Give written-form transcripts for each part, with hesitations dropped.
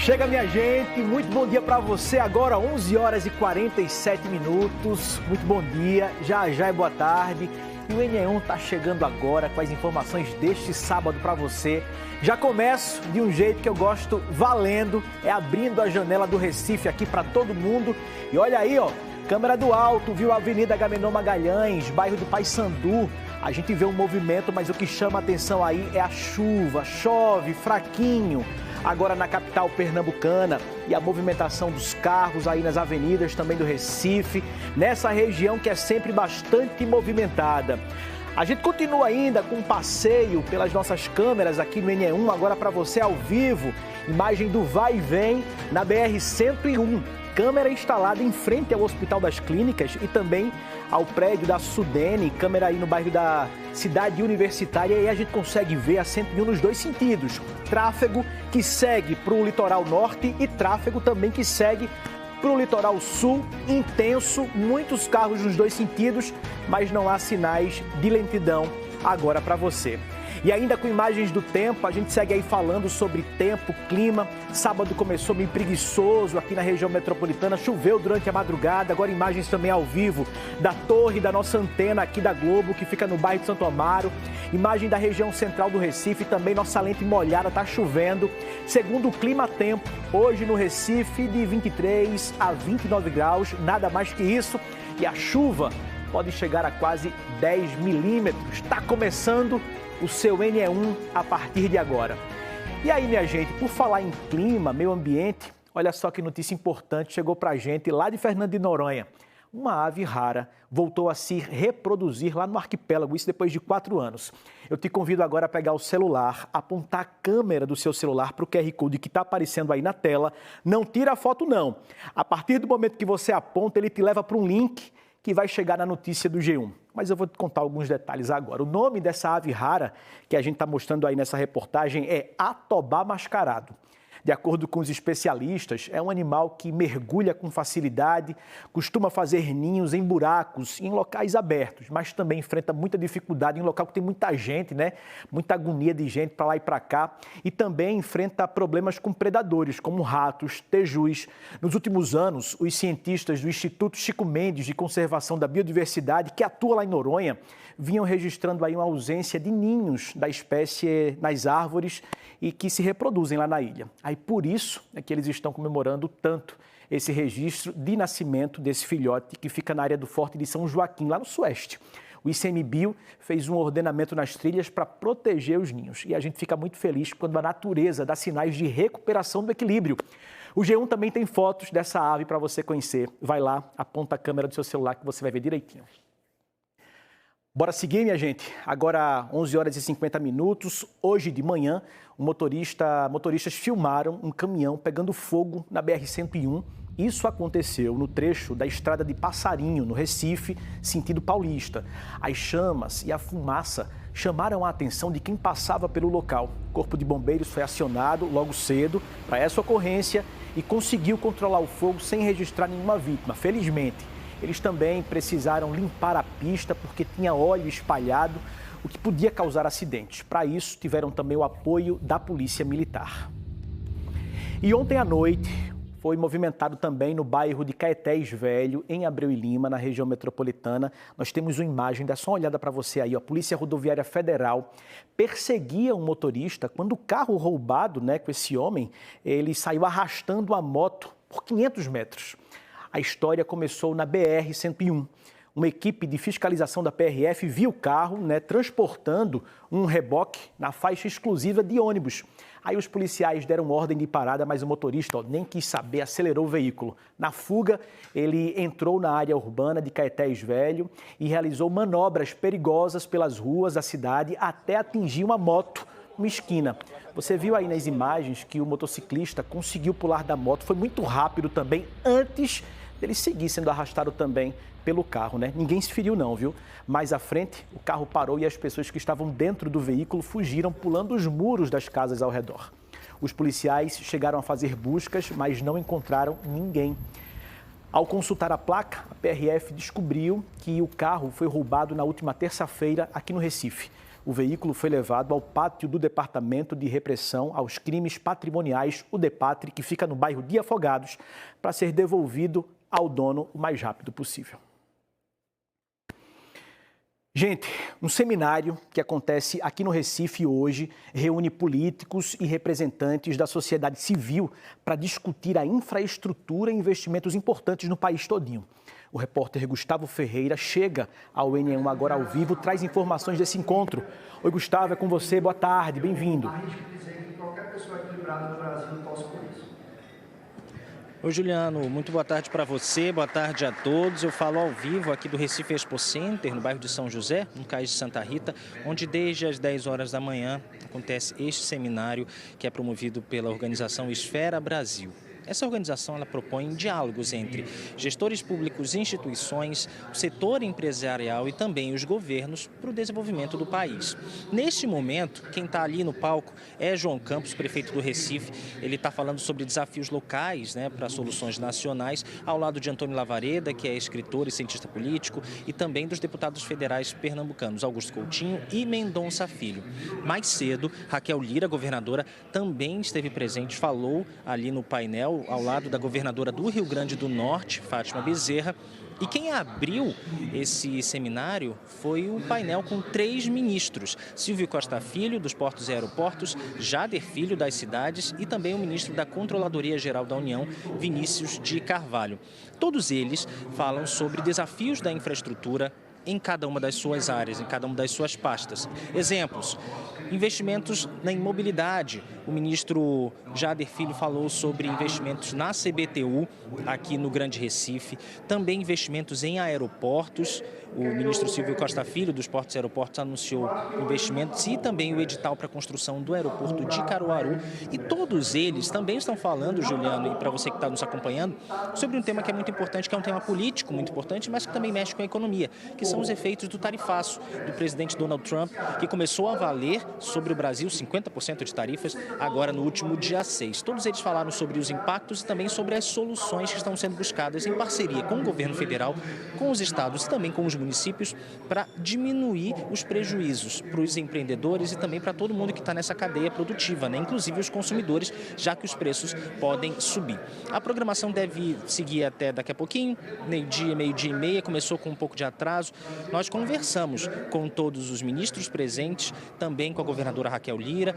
Chega, minha gente, muito bom dia para você. Agora 11 horas e 47 minutos. Muito bom dia, já é boa tarde. E o NE1 está chegando agora com as informações deste sábado para você. Já começo de um jeito que eu gosto, valendo, é abrindo a janela do Recife aqui para todo mundo. E olha aí, ó, câmera do alto, viu a Avenida Agamenon Magalhães, bairro do Paissandu. A gente vê um movimento, mas o que chama a atenção aí é a chuva, chove fraquinho. Agora na capital pernambucana e a movimentação dos carros aí nas avenidas também do Recife, nessa região que é sempre bastante movimentada. A gente continua ainda com um passeio pelas nossas câmeras aqui no NE1, agora para você ao vivo, imagem do vai e vem na BR-101. Câmera instalada em frente ao Hospital das Clínicas e também ao prédio da Sudene, câmera aí no bairro da Cidade Universitária, e aí a gente consegue ver a 101 nos dois sentidos. Tráfego que segue para o litoral norte e tráfego também que segue para o litoral sul, intenso, muitos carros nos dois sentidos, mas não há sinais de lentidão agora para você. E ainda com imagens do tempo, a gente segue aí falando sobre tempo, clima. Sábado começou meio preguiçoso aqui na região metropolitana, choveu durante a madrugada, agora imagens também ao vivo da torre da nossa antena aqui da Globo, que fica no bairro de Santo Amaro. Imagem da região central do Recife, também nossa lente molhada, tá chovendo. Segundo o Clima Tempo, hoje no Recife de 23 a 29 graus, nada mais que isso. E a chuva pode chegar a quase 10 milímetros. Está começando o seu NE1 a partir de agora. E aí, minha gente, por falar em clima, meio ambiente, olha só que notícia importante chegou pra gente lá de Fernando de Noronha. Uma ave rara voltou a se reproduzir lá no arquipélago, isso depois de 4 anos. Eu te convido agora a pegar o celular, apontar a câmera do seu celular para o QR Code que está aparecendo aí na tela. Não tira a foto, não. A partir do momento que você aponta, ele te leva para um link que vai chegar na notícia do G1. Mas eu vou te contar alguns detalhes agora. O nome dessa ave rara que a gente está mostrando aí nessa reportagem é atobá mascarado. De acordo com os especialistas, é um animal que mergulha com facilidade, costuma fazer ninhos em buracos, em locais abertos, mas também enfrenta muita dificuldade em local que tem muita gente, né? Muita agonia de gente para lá e para cá. E também enfrenta problemas com predadores, como ratos, tejus. Nos últimos anos, os cientistas do Instituto Chico Mendes de Conservação da Biodiversidade, que atua lá em Noronha, vinham registrando aí uma ausência de ninhos da espécie nas árvores e que se reproduzem lá na ilha. Aí por isso é que eles estão comemorando tanto esse registro de nascimento desse filhote que fica na área do Forte de São Joaquim, lá no Sueste. O ICMBio fez um ordenamento nas trilhas para proteger os ninhos e a gente fica muito feliz quando a natureza dá sinais de recuperação do equilíbrio. O G1 também tem fotos dessa ave para você conhecer. Vai lá, aponta a câmera do seu celular que você vai ver direitinho. Bora seguir, minha gente. Agora 11 horas e 50 minutos. Hoje de manhã, motoristas filmaram um caminhão pegando fogo na BR-101. Isso aconteceu no trecho da estrada de Passarinho, no Recife, sentido paulista. As chamas e a fumaça chamaram a atenção de quem passava pelo local. O Corpo de Bombeiros foi acionado logo cedo para essa ocorrência e conseguiu controlar o fogo sem registrar nenhuma vítima, felizmente. Eles também precisaram limpar a pista porque tinha óleo espalhado, o que podia causar acidentes. Para isso, tiveram também o apoio da Polícia Militar. E ontem à noite foi movimentado também no bairro de Caetés Velho, em Abreu e Lima, na região metropolitana. Nós temos uma imagem, dá só uma olhada para você aí. A Polícia Rodoviária Federal perseguia um motorista quando o carro roubado, né, com esse homem, ele saiu arrastando a moto por 500 metros. A história começou na BR-101. Uma equipe de fiscalização da PRF viu o carro, né, transportando um reboque na faixa exclusiva de ônibus. Aí os policiais deram ordem de parada, mas o motorista nem quis saber, acelerou o veículo. Na fuga, ele entrou na área urbana de Caetés Velho e realizou manobras perigosas pelas ruas da cidade até atingir uma moto, uma esquina. Você viu aí nas imagens que o motociclista conseguiu pular da moto, foi muito rápido também, antes dele seguir sendo arrastado também pelo carro, né? Ninguém se feriu não, viu? Mais à frente, o carro parou e as pessoas que estavam dentro do veículo fugiram pulando os muros das casas ao redor. Os policiais chegaram a fazer buscas, mas não encontraram ninguém. Ao consultar a placa, a PRF descobriu que o carro foi roubado na última terça-feira aqui no Recife. O veículo foi levado ao pátio do Departamento de Repressão aos Crimes Patrimoniais, o DEPATRE, que fica no bairro de Afogados, para ser devolvido ao dono o mais rápido possível. Gente, um seminário que acontece aqui no Recife hoje reúne políticos e representantes da sociedade civil para discutir a infraestrutura e investimentos importantes no país todinho. O repórter Gustavo Ferreira chega ao NE1 Agora ao vivo, traz informações desse encontro. Oi, Gustavo, é com você. Boa tarde, bem-vindo. Oi, Juliano, muito boa tarde para você, boa tarde a todos. Eu falo ao vivo aqui do Recife Expo Center, no bairro de São José, no Cais de Santa Rita, onde desde as 10 horas da manhã acontece este seminário que é promovido pela organização Esfera Brasil. Essa organização ela propõe diálogos entre gestores públicos, instituições, o setor empresarial e também os governos para o desenvolvimento do país. Neste momento, quem está ali no palco é João Campos, prefeito do Recife. Ele está falando sobre desafios locais, para soluções nacionais, ao lado de Antônio Lavareda, que é escritor e cientista político, e também dos deputados federais pernambucanos Augusto Coutinho e Mendonça Filho. Mais cedo, Raquel Lira, governadora, também esteve presente, falou ali no painel, ao lado da governadora do Rio Grande do Norte, Fátima Bezerra. E quem abriu esse seminário foi o painel com 3 ministros. Silvio Costa Filho, dos Portos e Aeroportos, Jader Filho, das Cidades e também o ministro da Controladoria Geral da União, Vinícius de Carvalho. Todos eles falam sobre desafios da infraestrutura em cada uma das suas áreas, em cada uma das suas pastas. Exemplos: investimentos na imobilidade. O ministro Jader Filho falou sobre investimentos na CBTU, aqui no Grande Recife. Também investimentos em aeroportos. O ministro Silvio Costa Filho, dos Portos e Aeroportos, anunciou investimentos e também o edital para a construção do aeroporto de Caruaru. E todos eles também estão falando, Juliano, e para você que está nos acompanhando, sobre um tema que é muito importante, que é um tema político muito importante, mas que também mexe com a economia, que são os efeitos do tarifaço do presidente Donald Trump, que começou a valer sobre o Brasil 50% de tarifas agora no último dia 6. Todos eles falaram sobre os impactos e também sobre as soluções que estão sendo buscadas em parceria com o governo federal, com os estados e também com os municípios para diminuir os prejuízos para os empreendedores e também para todo mundo que está nessa cadeia produtiva, inclusive os consumidores, já que os preços podem subir. A programação deve seguir até daqui a pouquinho, meio-dia e meia, começou com um pouco de atraso. Nós conversamos com todos os ministros presentes, também com a governadora Raquel Lira,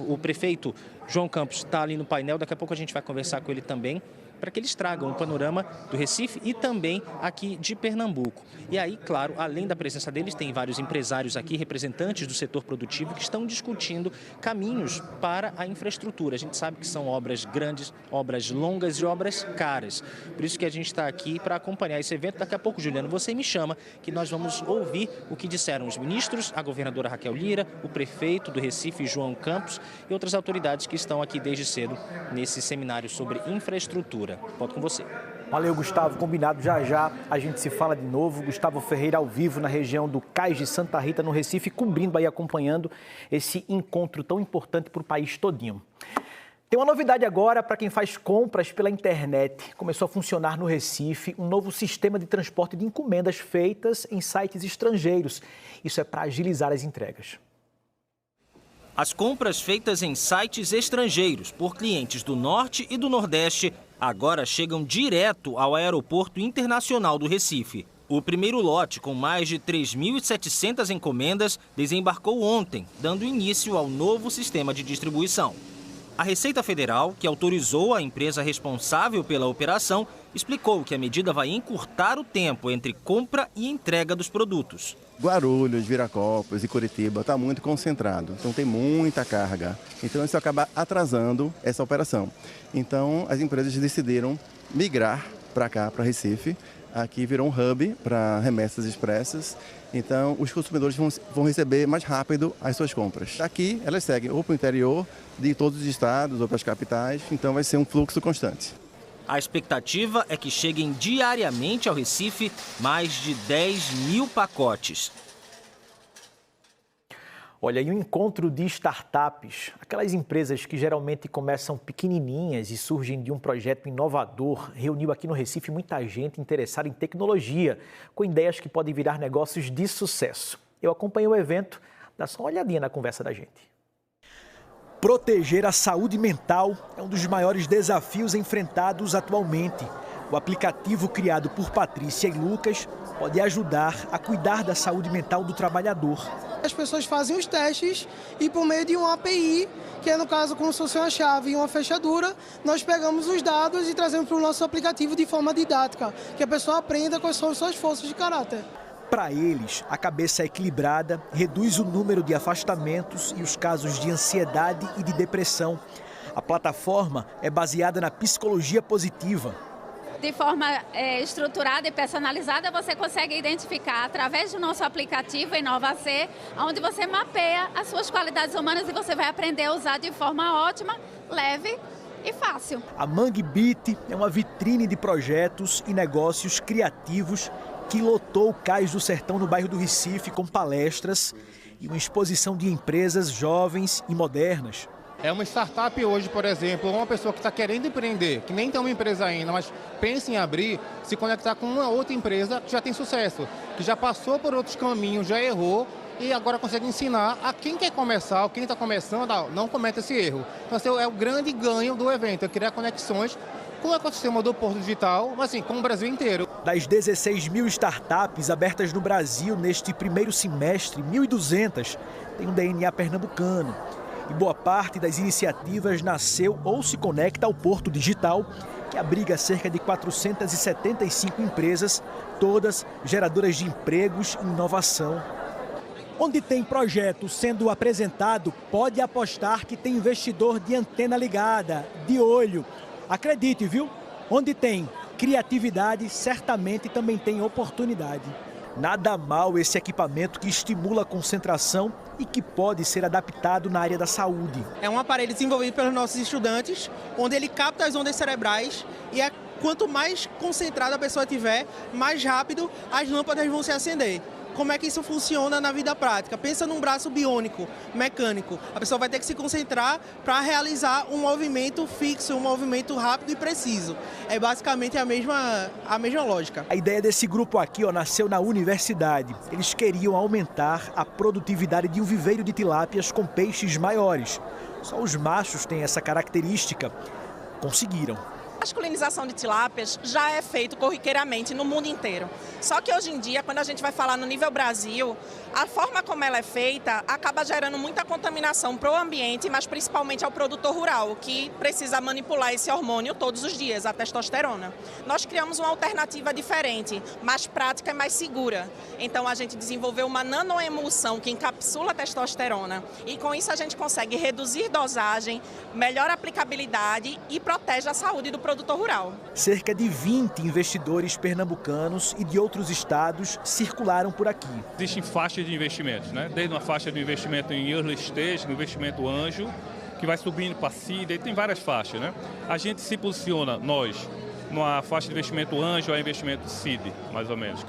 o prefeito João Campos está ali no painel, daqui a pouco a gente vai conversar com ele também, para que eles tragam um panorama do Recife e também aqui de Pernambuco. E aí, claro, além da presença deles, tem vários empresários aqui, representantes do setor produtivo, que estão discutindo caminhos para a infraestrutura. A gente sabe que são obras grandes, obras longas e obras caras. Por isso que a gente está aqui para acompanhar esse evento. Daqui a pouco, Juliano, você me chama, que nós vamos ouvir o que disseram os ministros, a governadora Raquel Lira, o prefeito do Recife, João Campos, e outras autoridades que estão aqui desde cedo nesse seminário sobre infraestrutura. Volto com você. Valeu, Gustavo. Combinado. Já já a gente se fala de novo. Gustavo Ferreira ao vivo na região do Cais de Santa Rita, no Recife, cobrindo aí, acompanhando esse encontro tão importante para o país todinho. Tem uma novidade agora para quem faz compras pela internet. Começou a funcionar no Recife um novo sistema de transporte de encomendas feitas em sites estrangeiros. Isso é para agilizar as entregas. As compras feitas em sites estrangeiros por clientes do Norte e do Nordeste agora chegam direto ao Aeroporto Internacional do Recife. O primeiro lote, com mais de 3.700 encomendas, desembarcou ontem, dando início ao novo sistema de distribuição. A Receita Federal, que autorizou a empresa responsável pela operação, explicou que a medida vai encurtar o tempo entre compra e entrega dos produtos. Guarulhos, Viracopos e Curitiba está muito concentrado, então tem muita carga. Então isso acaba atrasando essa operação. Então as empresas decidiram migrar para cá, para Recife. Aqui virou um hub para remessas expressas. Então os consumidores vão receber mais rápido as suas compras. Aqui elas seguem ou para o interior de todos os estados ou para as capitais, então vai ser um fluxo constante. A expectativa é que cheguem diariamente ao Recife mais de 10.000 pacotes. Olha, e um encontro de startups, aquelas empresas que geralmente começam pequenininhas e surgem de um projeto inovador, reuniu aqui no Recife muita gente interessada em tecnologia, com ideias que podem virar negócios de sucesso. Eu acompanhei o evento, Dá só uma olhadinha na conversa da gente. Proteger a saúde mental é um dos maiores desafios enfrentados atualmente. O aplicativo criado por Patrícia e Lucas pode ajudar a cuidar da saúde mental do trabalhador. As pessoas fazem os testes e por meio de uma API, que é no caso como se fosse uma chave e uma fechadura, nós pegamos os dados e trazemos para o nosso aplicativo de forma didática, que a pessoa aprenda quais são as suas forças de caráter. Para eles, a cabeça equilibrada reduz o número de afastamentos e os casos de ansiedade e de depressão. A plataforma é baseada na psicologia positiva. De forma estruturada e personalizada, você consegue identificar através do nosso aplicativo InovaC, onde você mapeia as suas qualidades humanas e você vai aprender a usar de forma ótima, leve e fácil. A Mangue Beat é uma vitrine de projetos e negócios criativos que lotou o Cais do Sertão no bairro do Recife com palestras e uma exposição de empresas jovens e modernas. É uma startup hoje, por exemplo, uma pessoa que está querendo empreender, que nem tem uma empresa ainda, mas pensa em abrir, se conectar com uma outra empresa que já tem sucesso, que já passou por outros caminhos, já errou e agora consegue ensinar a quem quer começar, ou quem está começando, não cometa esse erro. Então, é o grande ganho do evento, é criar conexões com o ecossistema do Porto Digital, mas assim, com o Brasil inteiro. Das 16 mil startups abertas no Brasil neste primeiro semestre, 1.200 têm um DNA pernambucano. E boa parte das iniciativas nasceu ou se conecta ao Porto Digital, que abriga cerca de 475 empresas, todas geradoras de empregos e inovação. Onde tem projeto sendo apresentado, pode apostar que tem investidor de antena ligada, de olho. Acredite, viu? Onde tem criatividade, certamente também tem oportunidade. Nada mal esse equipamento que estimula a concentração e que pode ser adaptado na área da saúde. É um aparelho desenvolvido pelos nossos estudantes, onde ele capta as ondas cerebrais e quanto mais concentrada a pessoa tiver, mais rápido as lâmpadas vão se acender. Como é que isso funciona na vida prática? Pensa num braço biônico, mecânico. A pessoa vai ter que se concentrar para realizar um movimento fixo, um movimento rápido e preciso. É basicamente a mesma lógica. A ideia desse grupo aqui nasceu na universidade. Eles queriam aumentar a produtividade de um viveiro de tilápias com peixes maiores. Só os machos têm essa característica. Conseguiram. A masculinização de tilápias já é feito corriqueiramente no mundo inteiro. Só que hoje em dia, quando a gente vai falar no nível Brasil, a forma como ela é feita acaba gerando muita contaminação para o ambiente, mas principalmente ao produtor rural, que precisa manipular esse hormônio todos os dias, a testosterona. Nós criamos uma alternativa diferente, mais prática e mais segura. Então a gente desenvolveu uma nanoemulsão que encapsula a testosterona e com isso a gente consegue reduzir dosagem, melhora a aplicabilidade e protege a saúde do produtor rural. Cerca de 20 investidores pernambucanos e de outros estados circularam por aqui. Existem faixas de investimentos, né? Desde uma faixa de investimento em early stage, no investimento anjo, que vai subindo para seed, e tem várias faixas, né? A gente se posiciona, nós, numa faixa de investimento anjo a investimento seed, mais ou menos.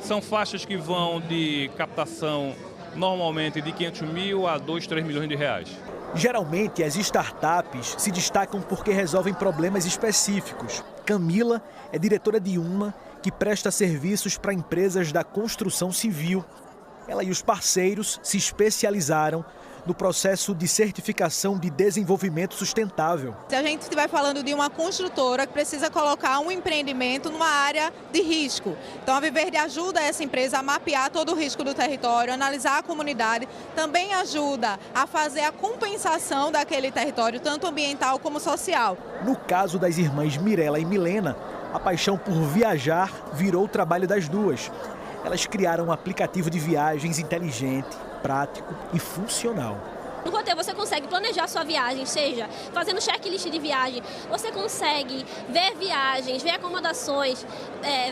São faixas que vão de captação normalmente de 500 mil a 2, 3 milhões de reais. Geralmente, as startups se destacam porque resolvem problemas específicos. Camila é diretora de uma que presta serviços para empresas da construção civil. Ela e os parceiros se especializaram no processo de certificação de desenvolvimento sustentável. Se a gente estiver falando de uma construtora que precisa colocar um empreendimento numa área de risco, então a Viverde ajuda essa empresa a mapear todo o risco do território, analisar a comunidade, também ajuda a fazer a compensação daquele território, tanto ambiental como social. No caso das irmãs Mirela e Milena, a paixão por viajar virou o trabalho das duas. Elas criaram um aplicativo de viagens inteligente, prático e funcional. No roteiro você consegue planejar sua viagem, seja fazendo checklist de viagem, você consegue ver viagens, ver acomodações,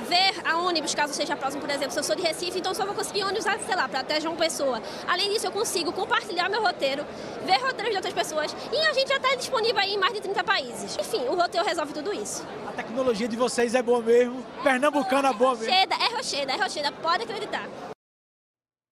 ver a ônibus, caso seja próximo, por exemplo, se eu sou de Recife, então só vou conseguir ônibus, sei lá, para até João Pessoa. Além disso, eu consigo compartilhar meu roteiro, ver roteiros de outras pessoas e a gente já está disponível aí em mais de 30 países. Enfim, o roteiro resolve tudo isso. A tecnologia de vocês é boa mesmo, pernambucana é boa mesmo. É Rocheda, pode acreditar.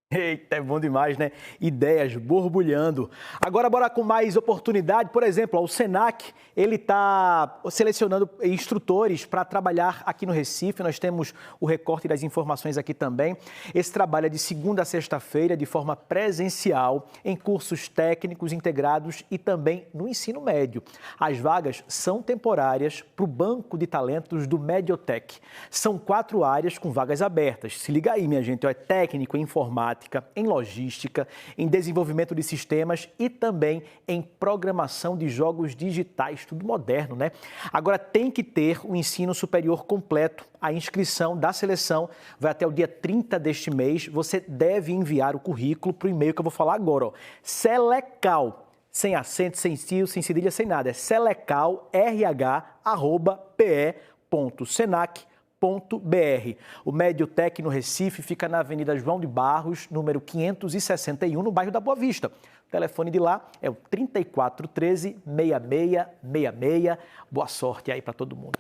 Eita, é bom demais, né? Ideias borbulhando. Agora, bora com mais oportunidade. Por exemplo, o Senac, ele está selecionando instrutores para trabalhar aqui no Recife. Nós temos o recorte das informações aqui também. Esse trabalho é de segunda a sexta-feira, de forma presencial, em cursos técnicos integrados e também no ensino médio. As vagas são temporárias para o Banco de Talentos do Mediotec. São 4 áreas com vagas abertas. Se liga aí, minha gente, é técnico em informática, em logística, em desenvolvimento de sistemas e também em programação de jogos digitais, tudo moderno, né? Agora tem que ter o ensino superior completo. A inscrição da seleção vai até o dia 30 deste mês. Você deve enviar o currículo para o e-mail que eu vou falar agora, ó. Selecal, sem acento, sem tio, sem cedilha, sem nada. É selecal@pe.senac.br. O Mediotec no Recife fica na Avenida João de Barros, número 561, no bairro da Boa Vista. O telefone de lá é o 3413-6666. Boa sorte aí para todo mundo.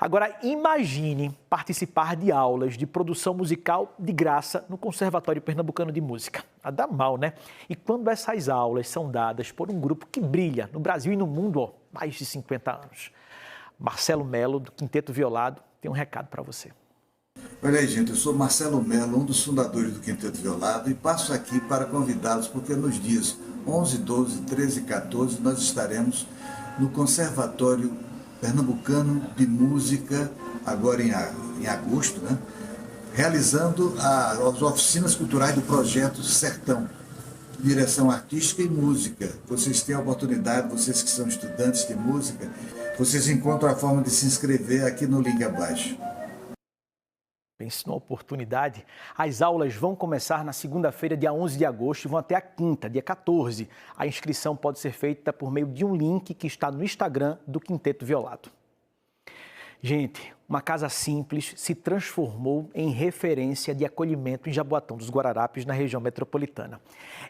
Agora, imagine participar de aulas de produção musical de graça no Conservatório Pernambucano de Música. Dá mal, né? E quando essas aulas são dadas por um grupo que brilha no Brasil e no mundo há mais de 50 anos. Marcelo Melo, do Quinteto Violado, tem um recado para você. Olha aí, gente, eu sou Marcelo Melo, um dos fundadores do Quinteto Violado, e passo aqui para convidá-los, porque nos dias 11, 12, 13 e 14 nós estaremos no Conservatório Pernambucano de Música, agora em agosto, né? Realizando as oficinas culturais do projeto Sertão, direção artística e música. Vocês têm a oportunidade, vocês que são estudantes de música, vocês encontram a forma de se inscrever aqui no link abaixo. Pense numa oportunidade. As aulas vão começar na segunda-feira, dia 11 de agosto, e vão até a quinta, dia 14. A inscrição pode ser feita por meio de um link que está no Instagram do Quinteto Violado. Gente, uma casa simples se transformou em referência de acolhimento em Jaboatão dos Guararapes, na região metropolitana.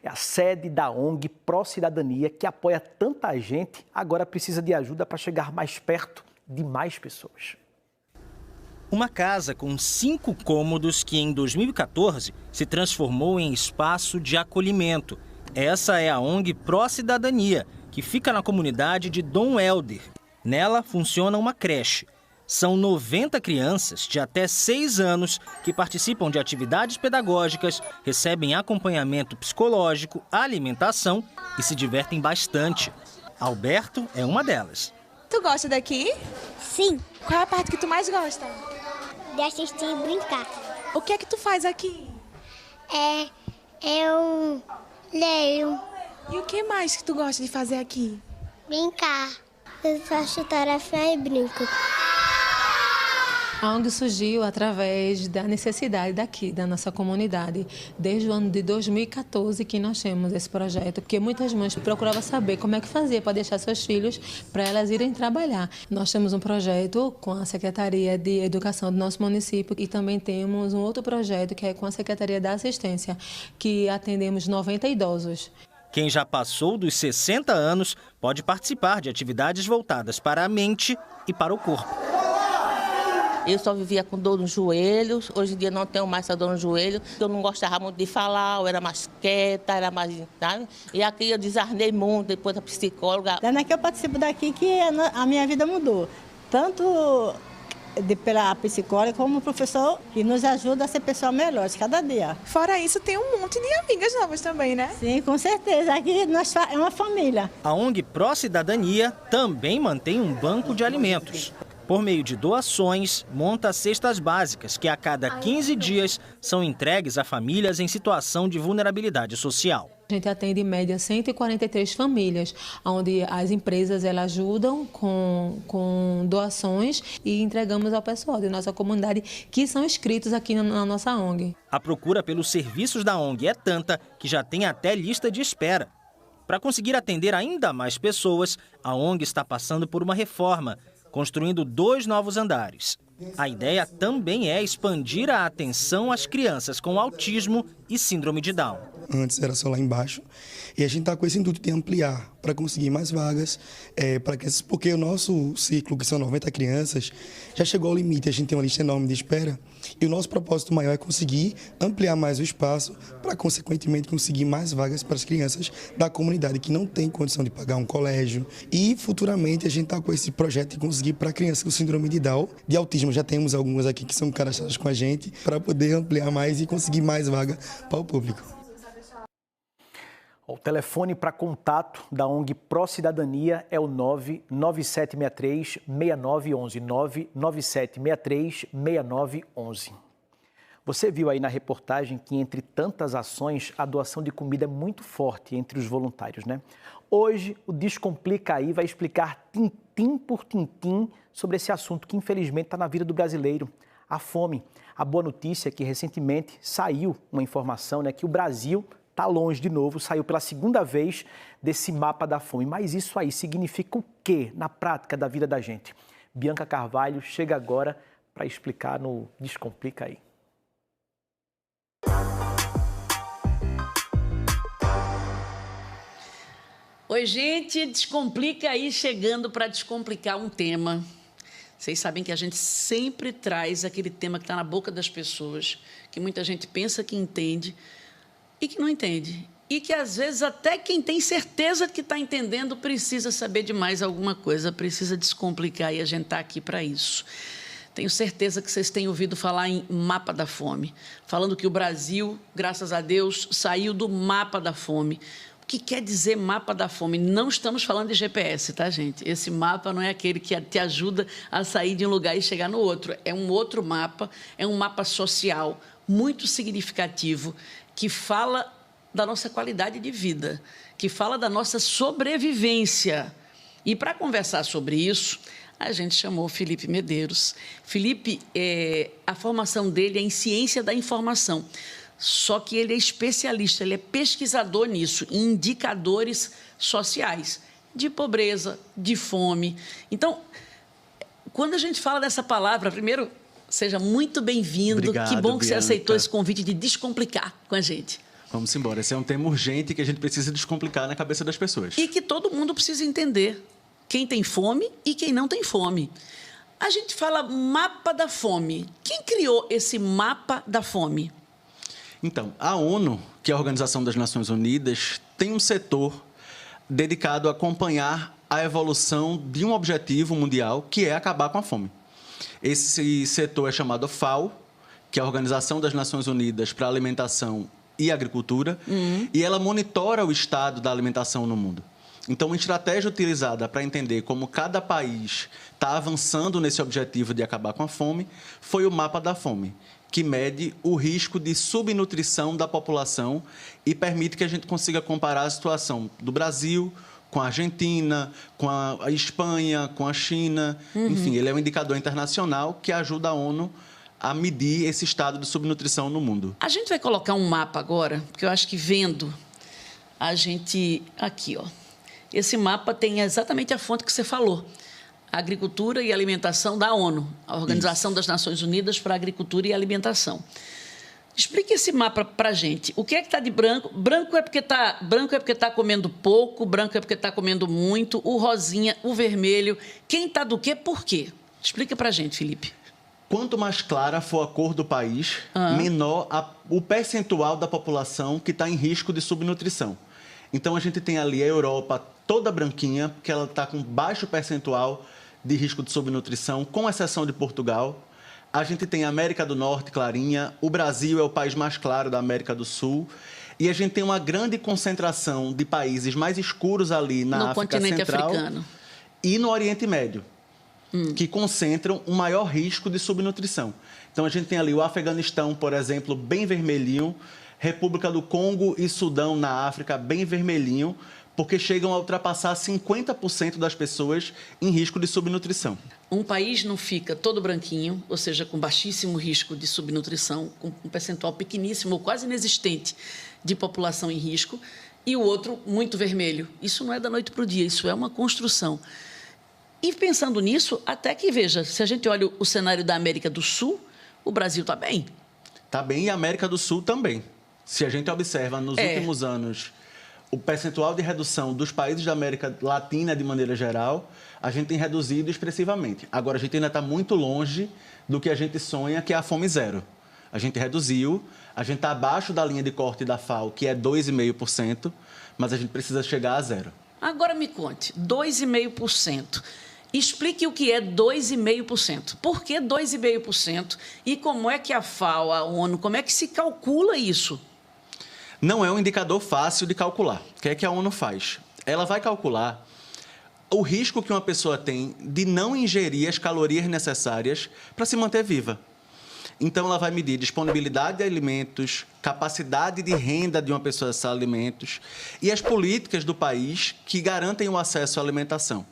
É a sede da ONG Pró-Cidadania, que apoia tanta gente, agora precisa de ajuda para chegar mais perto de mais pessoas. Uma casa com 5 cômodos que em 2014 se transformou em espaço de acolhimento. Essa é a ONG Pró-Cidadania, que fica na comunidade de Dom Helder. Nela funciona uma creche. São 90 crianças de até 6 anos que participam de atividades pedagógicas, recebem acompanhamento psicológico, alimentação e se divertem bastante. Alberto é uma delas. Tu gosta daqui? Sim. Qual é a parte que tu mais gosta? De assistir e brincar. O que é que tu faz aqui? Eu leio. E o que mais que tu gosta de fazer aqui? Brincar. Eu faço tarefa e brinco. A ONG surgiu através da necessidade daqui, da nossa comunidade. Desde o ano de 2014 que nós temos esse projeto, porque muitas mães procuravam saber como é que fazia para deixar seus filhos para elas irem trabalhar. Nós temos um projeto com a Secretaria de Educação do nosso município e também temos um outro projeto que é com a Secretaria da Assistência, que atendemos 90 idosos. Quem já passou dos 60 anos pode participar de atividades voltadas para a mente e para o corpo. Eu só vivia com dor nos joelhos, hoje em dia não tenho mais essa dor no joelho. Eu não gostava muito de falar, eu era mais quieta, era mais... Sabe? E aqui eu desarnei muito, depois da psicóloga. Desde que eu participo daqui que a minha vida mudou. Tanto pela psicóloga como o professor, que nos ajuda a ser pessoas melhores cada dia. Fora isso, tem um monte de amigas novas também, né? Sim, com certeza. Aqui nós é uma família. A ONG Pró-Cidadania também mantém um banco de alimentos. Por meio de doações, monta cestas básicas que a cada 15 dias são entregues a famílias em situação de vulnerabilidade social. A gente atende em média 143 famílias, onde as empresas elas ajudam com doações e entregamos ao pessoal da nossa comunidade que são inscritos aqui na nossa ONG. A procura pelos serviços da ONG é tanta que já tem até lista de espera. Para conseguir atender ainda mais pessoas, a ONG está passando por uma reforma, construindo 2 novos andares. A ideia também é expandir a atenção às crianças com autismo e síndrome de Down. antes era só lá embaixo. E a gente está com esse intuito de ampliar para conseguir mais vagas para crianças, porque o nosso ciclo, que são 90 crianças, já chegou ao limite, a gente tem uma lista enorme de espera. E o nosso propósito maior é conseguir ampliar mais o espaço para, consequentemente, conseguir mais vagas para as crianças da comunidade que não tem condição de pagar um colégio. E, futuramente, a gente está com esse projeto de conseguir para crianças com síndrome de Down, de autismo. Já temos algumas aqui que são cadastradas com a gente para poder ampliar mais e conseguir mais vaga para o público. O telefone para contato da ONG Pró Cidadania é o 99763-6911, 99763-6911. Você viu aí na reportagem que, entre tantas ações, a doação de comida é muito forte entre os voluntários, né? Hoje, o Descomplica Aí vai explicar tintim por tintim sobre esse assunto que, infelizmente, está na vida do brasileiro, a fome. A boa notícia é que, recentemente, saiu uma informação, né, que o Brasil está longe de novo, saiu pela segunda vez desse mapa da fome. Mas isso aí significa o quê na prática da vida da gente? Bianca Carvalho chega agora para explicar no Descomplica Aí. Oi, gente, Descomplica Aí, chegando para descomplicar um tema. Vocês sabem que a gente sempre traz aquele tema que está na boca das pessoas, que muita gente pensa que entende e que não entende. E que, às vezes, até quem tem certeza que está entendendo precisa saber de mais alguma coisa, precisa descomplicar, e a gente está aqui para isso. Tenho certeza que vocês têm ouvido falar em mapa da fome, falando que o Brasil, graças a Deus, saiu do mapa da fome. O que quer dizer mapa da fome? Não estamos falando de GPS, tá, gente? Esse mapa não é aquele que te ajuda a sair de um lugar e chegar no outro. É um outro mapa, é um mapa social muito significativo, que fala da nossa qualidade de vida, que fala da nossa sobrevivência. E, para conversar sobre isso, a gente chamou o Felipe Medeiros. Felipe, a formação dele é em ciência da informação, só que ele é especialista, ele é pesquisador nisso, em indicadores sociais, de pobreza, de fome. Então, quando a gente fala dessa palavra, primeiro, seja muito bem-vindo. Obrigado, que bom que você Bianca. aceitou esse convite de descomplicar com a gente. Vamos embora. Esse é um tema urgente que a gente precisa descomplicar na cabeça das pessoas. E que todo mundo precisa entender. Quem tem fome e quem não tem fome. A gente fala mapa da fome. Quem criou esse mapa da fome? Então, a ONU, que é a Organização das Nações Unidas, tem um setor dedicado a acompanhar a evolução de um objetivo mundial, que é acabar com a fome. Esse setor é chamado FAO, que é a Organização das Nações Unidas para a Alimentação e Agricultura, e ela monitora o estado da alimentação no mundo. Então, uma estratégia utilizada para entender como cada país está avançando nesse objetivo de acabar com a fome foi o mapa da fome, que mede o risco de subnutrição da população e permite que a gente consiga comparar a situação do Brasil com a Argentina, com a Espanha, com a China. Enfim, ele é um indicador internacional que ajuda a ONU a medir esse estado de subnutrição no mundo. A gente vai colocar um mapa agora, porque eu acho que vendo, a gente... Aqui, ó. Esse mapa tem exatamente a fonte que você falou. Agricultura e Alimentação da ONU, a Organização das Nações Unidas para a Agricultura e Alimentação. Explique esse mapa para a gente. O que é que está de branco? Branco é porque está comendo pouco, branco é porque está comendo muito, o rosinha, o vermelho. Quem está do quê, por quê? Explica para a gente, Felipe. Quanto mais clara for a cor do país, menor o percentual da população que está em risco de subnutrição. Então, a gente tem ali a Europa toda branquinha, porque ela está com baixo percentual de risco de subnutrição, com exceção de Portugal. A gente tem a América do Norte clarinha, o Brasil é o país mais claro da América do Sul, e a gente tem uma grande concentração de países mais escuros ali na África Central africano e no Oriente Médio, que concentram um maior risco de subnutrição. Então, a gente tem ali o Afeganistão, por exemplo, bem vermelhinho, República do Congo e Sudão, na África, bem vermelhinho, porque chegam a ultrapassar 50% das pessoas em risco de subnutrição. Um país não fica todo branquinho, ou seja, com baixíssimo risco de subnutrição, com um percentual pequeníssimo ou quase inexistente de população em risco, e o outro muito vermelho. Isso não é da noite para o dia, isso é uma construção. E pensando nisso, até que, veja, se a gente olha o cenário da América do Sul, o Brasil está bem. Está bem, e a América do Sul também. Se a gente observa nos últimos anos o percentual de redução dos países da América Latina, de maneira geral, a gente tem reduzido expressivamente. Agora, a gente ainda está muito longe do que a gente sonha, que é a fome zero. A gente reduziu, a gente está abaixo da linha de corte da FAO, que é 2,5%, mas a gente precisa chegar a zero. Agora me conte, 2,5%. Explique o que é 2,5%. Por que 2,5%? E como é que a FAO, a ONU, como é que se calcula isso? Não é um indicador fácil de calcular. O que é que a ONU faz? Ela vai calcular o risco que uma pessoa tem de não ingerir as calorias necessárias para se manter viva. Então, ela vai medir disponibilidade de alimentos, capacidade de renda de uma pessoa a esses alimentos e as políticas do país que garantem o acesso à alimentação.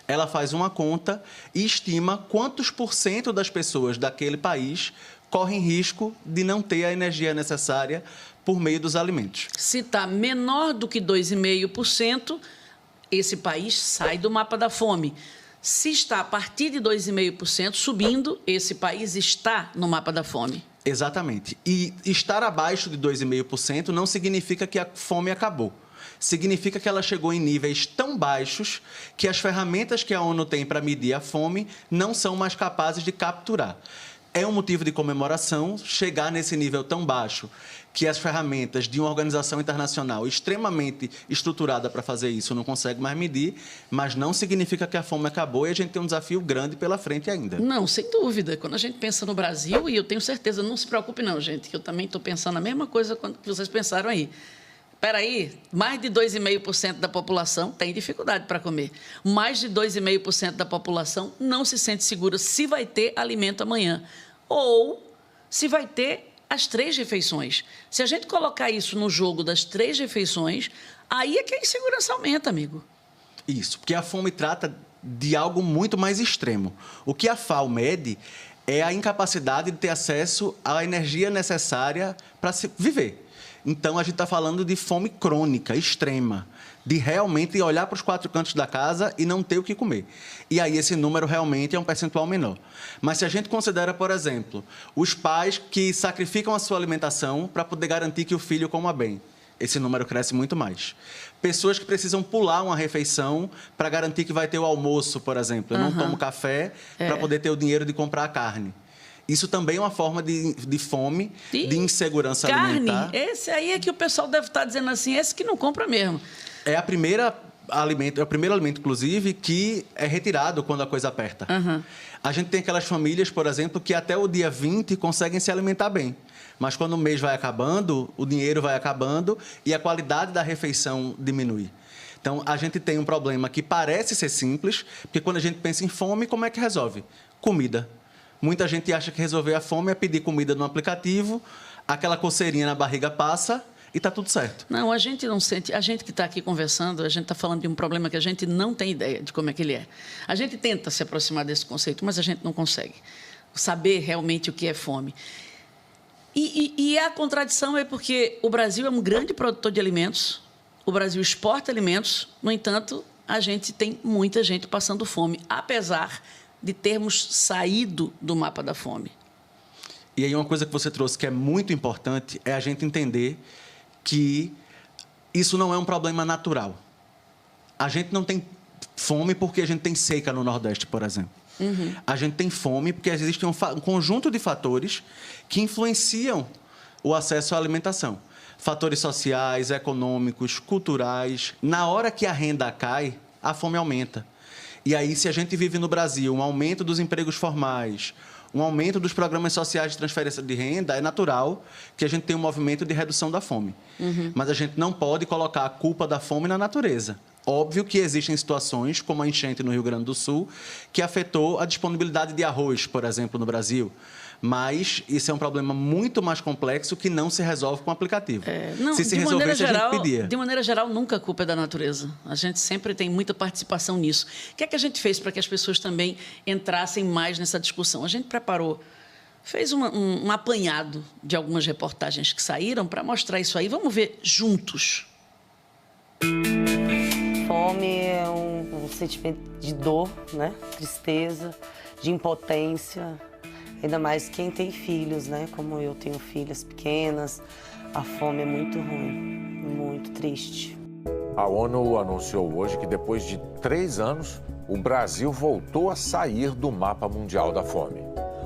Ela faz uma conta e estima quantos % das pessoas daquele país correm risco de não ter a energia necessária por meio dos alimentos. Se está menor do que 2,5%, esse país sai do mapa da fome. Se está a partir de 2,5% subindo, esse país está no mapa da fome. Exatamente. E estar abaixo de 2,5% não significa que a fome acabou. Significa que ela chegou em níveis tão baixos que as ferramentas que a ONU tem para medir a fome não são mais capazes de capturar. É um motivo de comemoração chegar nesse nível tão baixo que as ferramentas de uma organização internacional extremamente estruturada para fazer isso não consegue mais medir, mas não significa que a fome acabou e a gente tem um desafio grande pela frente ainda. Não, sem dúvida. Quando a gente pensa no Brasil, e eu tenho certeza, não se preocupe não, gente, que eu também estou pensando a mesma coisa que vocês pensaram aí. Espera aí, mais de 2,5% da população tem dificuldade para comer. Mais de 2,5% da população não se sente segura se vai ter alimento amanhã. Ou se vai ter as 3 refeições. Se a gente colocar isso no jogo das 3 refeições, aí é que a insegurança aumenta, amigo. Isso, porque a fome trata de algo muito mais extremo. O que a FAO mede é a incapacidade de ter acesso à energia necessária para se viver. Então, a gente está falando de fome crônica, extrema, de realmente olhar para os 4 cantos da casa e não ter o que comer. E aí, esse número realmente é um percentual menor. Mas se a gente considera, por exemplo, os pais que sacrificam a sua alimentação para poder garantir que o filho coma bem, esse número cresce muito mais. Pessoas que precisam pular uma refeição para garantir que vai ter o almoço, por exemplo. Eu não tomo café para poder ter o dinheiro de comprar a carne. Isso também é uma forma de fome, de insegurança alimentar. Carne, esse aí é que o pessoal deve estar dizendo assim, esse que não compra mesmo. É o primeiro alimento, inclusive, que é retirado quando a coisa aperta. A gente tem aquelas famílias, por exemplo, que até o dia 20 conseguem se alimentar bem. Mas quando o mês vai acabando, o dinheiro vai acabando e a qualidade da refeição diminui. Então, a gente tem um problema que parece ser simples, porque quando a gente pensa em fome, como é que resolve? Comida. Muita gente acha que resolver a fome é pedir comida no aplicativo, aquela coceirinha na barriga passa e está tudo certo. Não, a gente não sente... A gente que está aqui conversando, a gente está falando de um problema que a gente não tem ideia de como é que ele é. A gente tenta se aproximar desse conceito, mas a gente não consegue saber realmente o que é fome. E a contradição é porque o Brasil é um grande produtor de alimentos, o Brasil exporta alimentos, no entanto, a gente tem muita gente passando fome, apesar de termos saído do mapa da fome. E aí uma coisa que você trouxe que é muito importante é a gente entender que isso não é um problema natural. A gente não tem fome porque a gente tem seca no Nordeste, por exemplo. A gente tem fome porque existe um conjunto de fatores que influenciam o acesso à alimentação. Fatores sociais, econômicos, culturais. Na hora que a renda cai, a fome aumenta. E aí, se a gente vive no Brasil um aumento dos empregos formais, um aumento dos programas sociais de transferência de renda, é natural que a gente tenha um movimento de redução da fome. Mas a gente não pode colocar a culpa da fome na natureza. Óbvio que existem situações, como a enchente no Rio Grande do Sul, que afetou a disponibilidade de arroz, por exemplo, no Brasil. Mas isso é um problema muito mais complexo que não se resolve com o aplicativo. Se se resolvesse, a gente pedia. De maneira geral, nunca a culpa é da natureza. A gente sempre tem muita participação nisso. O que é que a gente fez para que as pessoas também entrassem mais nessa discussão? A gente fez um apanhado de algumas reportagens que saíram para mostrar isso aí. Vamos ver juntos. Fome é um sentimento de dor, né? Tristeza, de impotência. Ainda mais quem tem filhos, né? Como eu tenho filhas pequenas, A fome é muito ruim, muito triste. A ONU anunciou hoje que depois de 3 anos, o Brasil voltou a sair do mapa mundial da fome.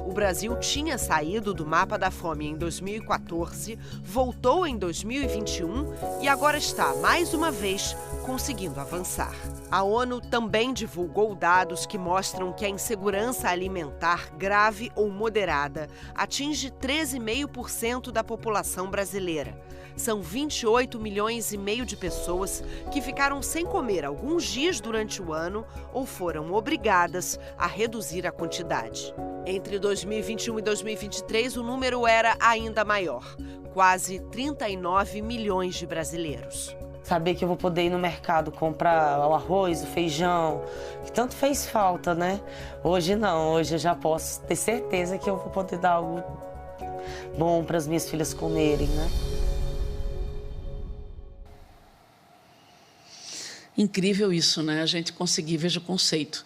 O Brasil tinha saído do mapa da fome em 2014, voltou em 2021 e agora está, mais uma vez, conseguindo avançar. A ONU também divulgou dados que mostram que a insegurança alimentar grave ou moderada atinge 13,5% da população brasileira. São 28,5 milhões de pessoas que ficaram sem comer alguns dias durante o ano ou foram obrigadas a reduzir a quantidade. Entre 2021 e 2023, o número era ainda maior, quase 39 milhões de brasileiros. Saber que eu vou poder ir no mercado comprar o arroz, o feijão, que tanto fez falta, né? Hoje não, hoje eu já posso ter certeza que eu vou poder dar algo bom para as minhas filhas comerem, né? Incrível isso, né? A gente conseguir, veja o conceito.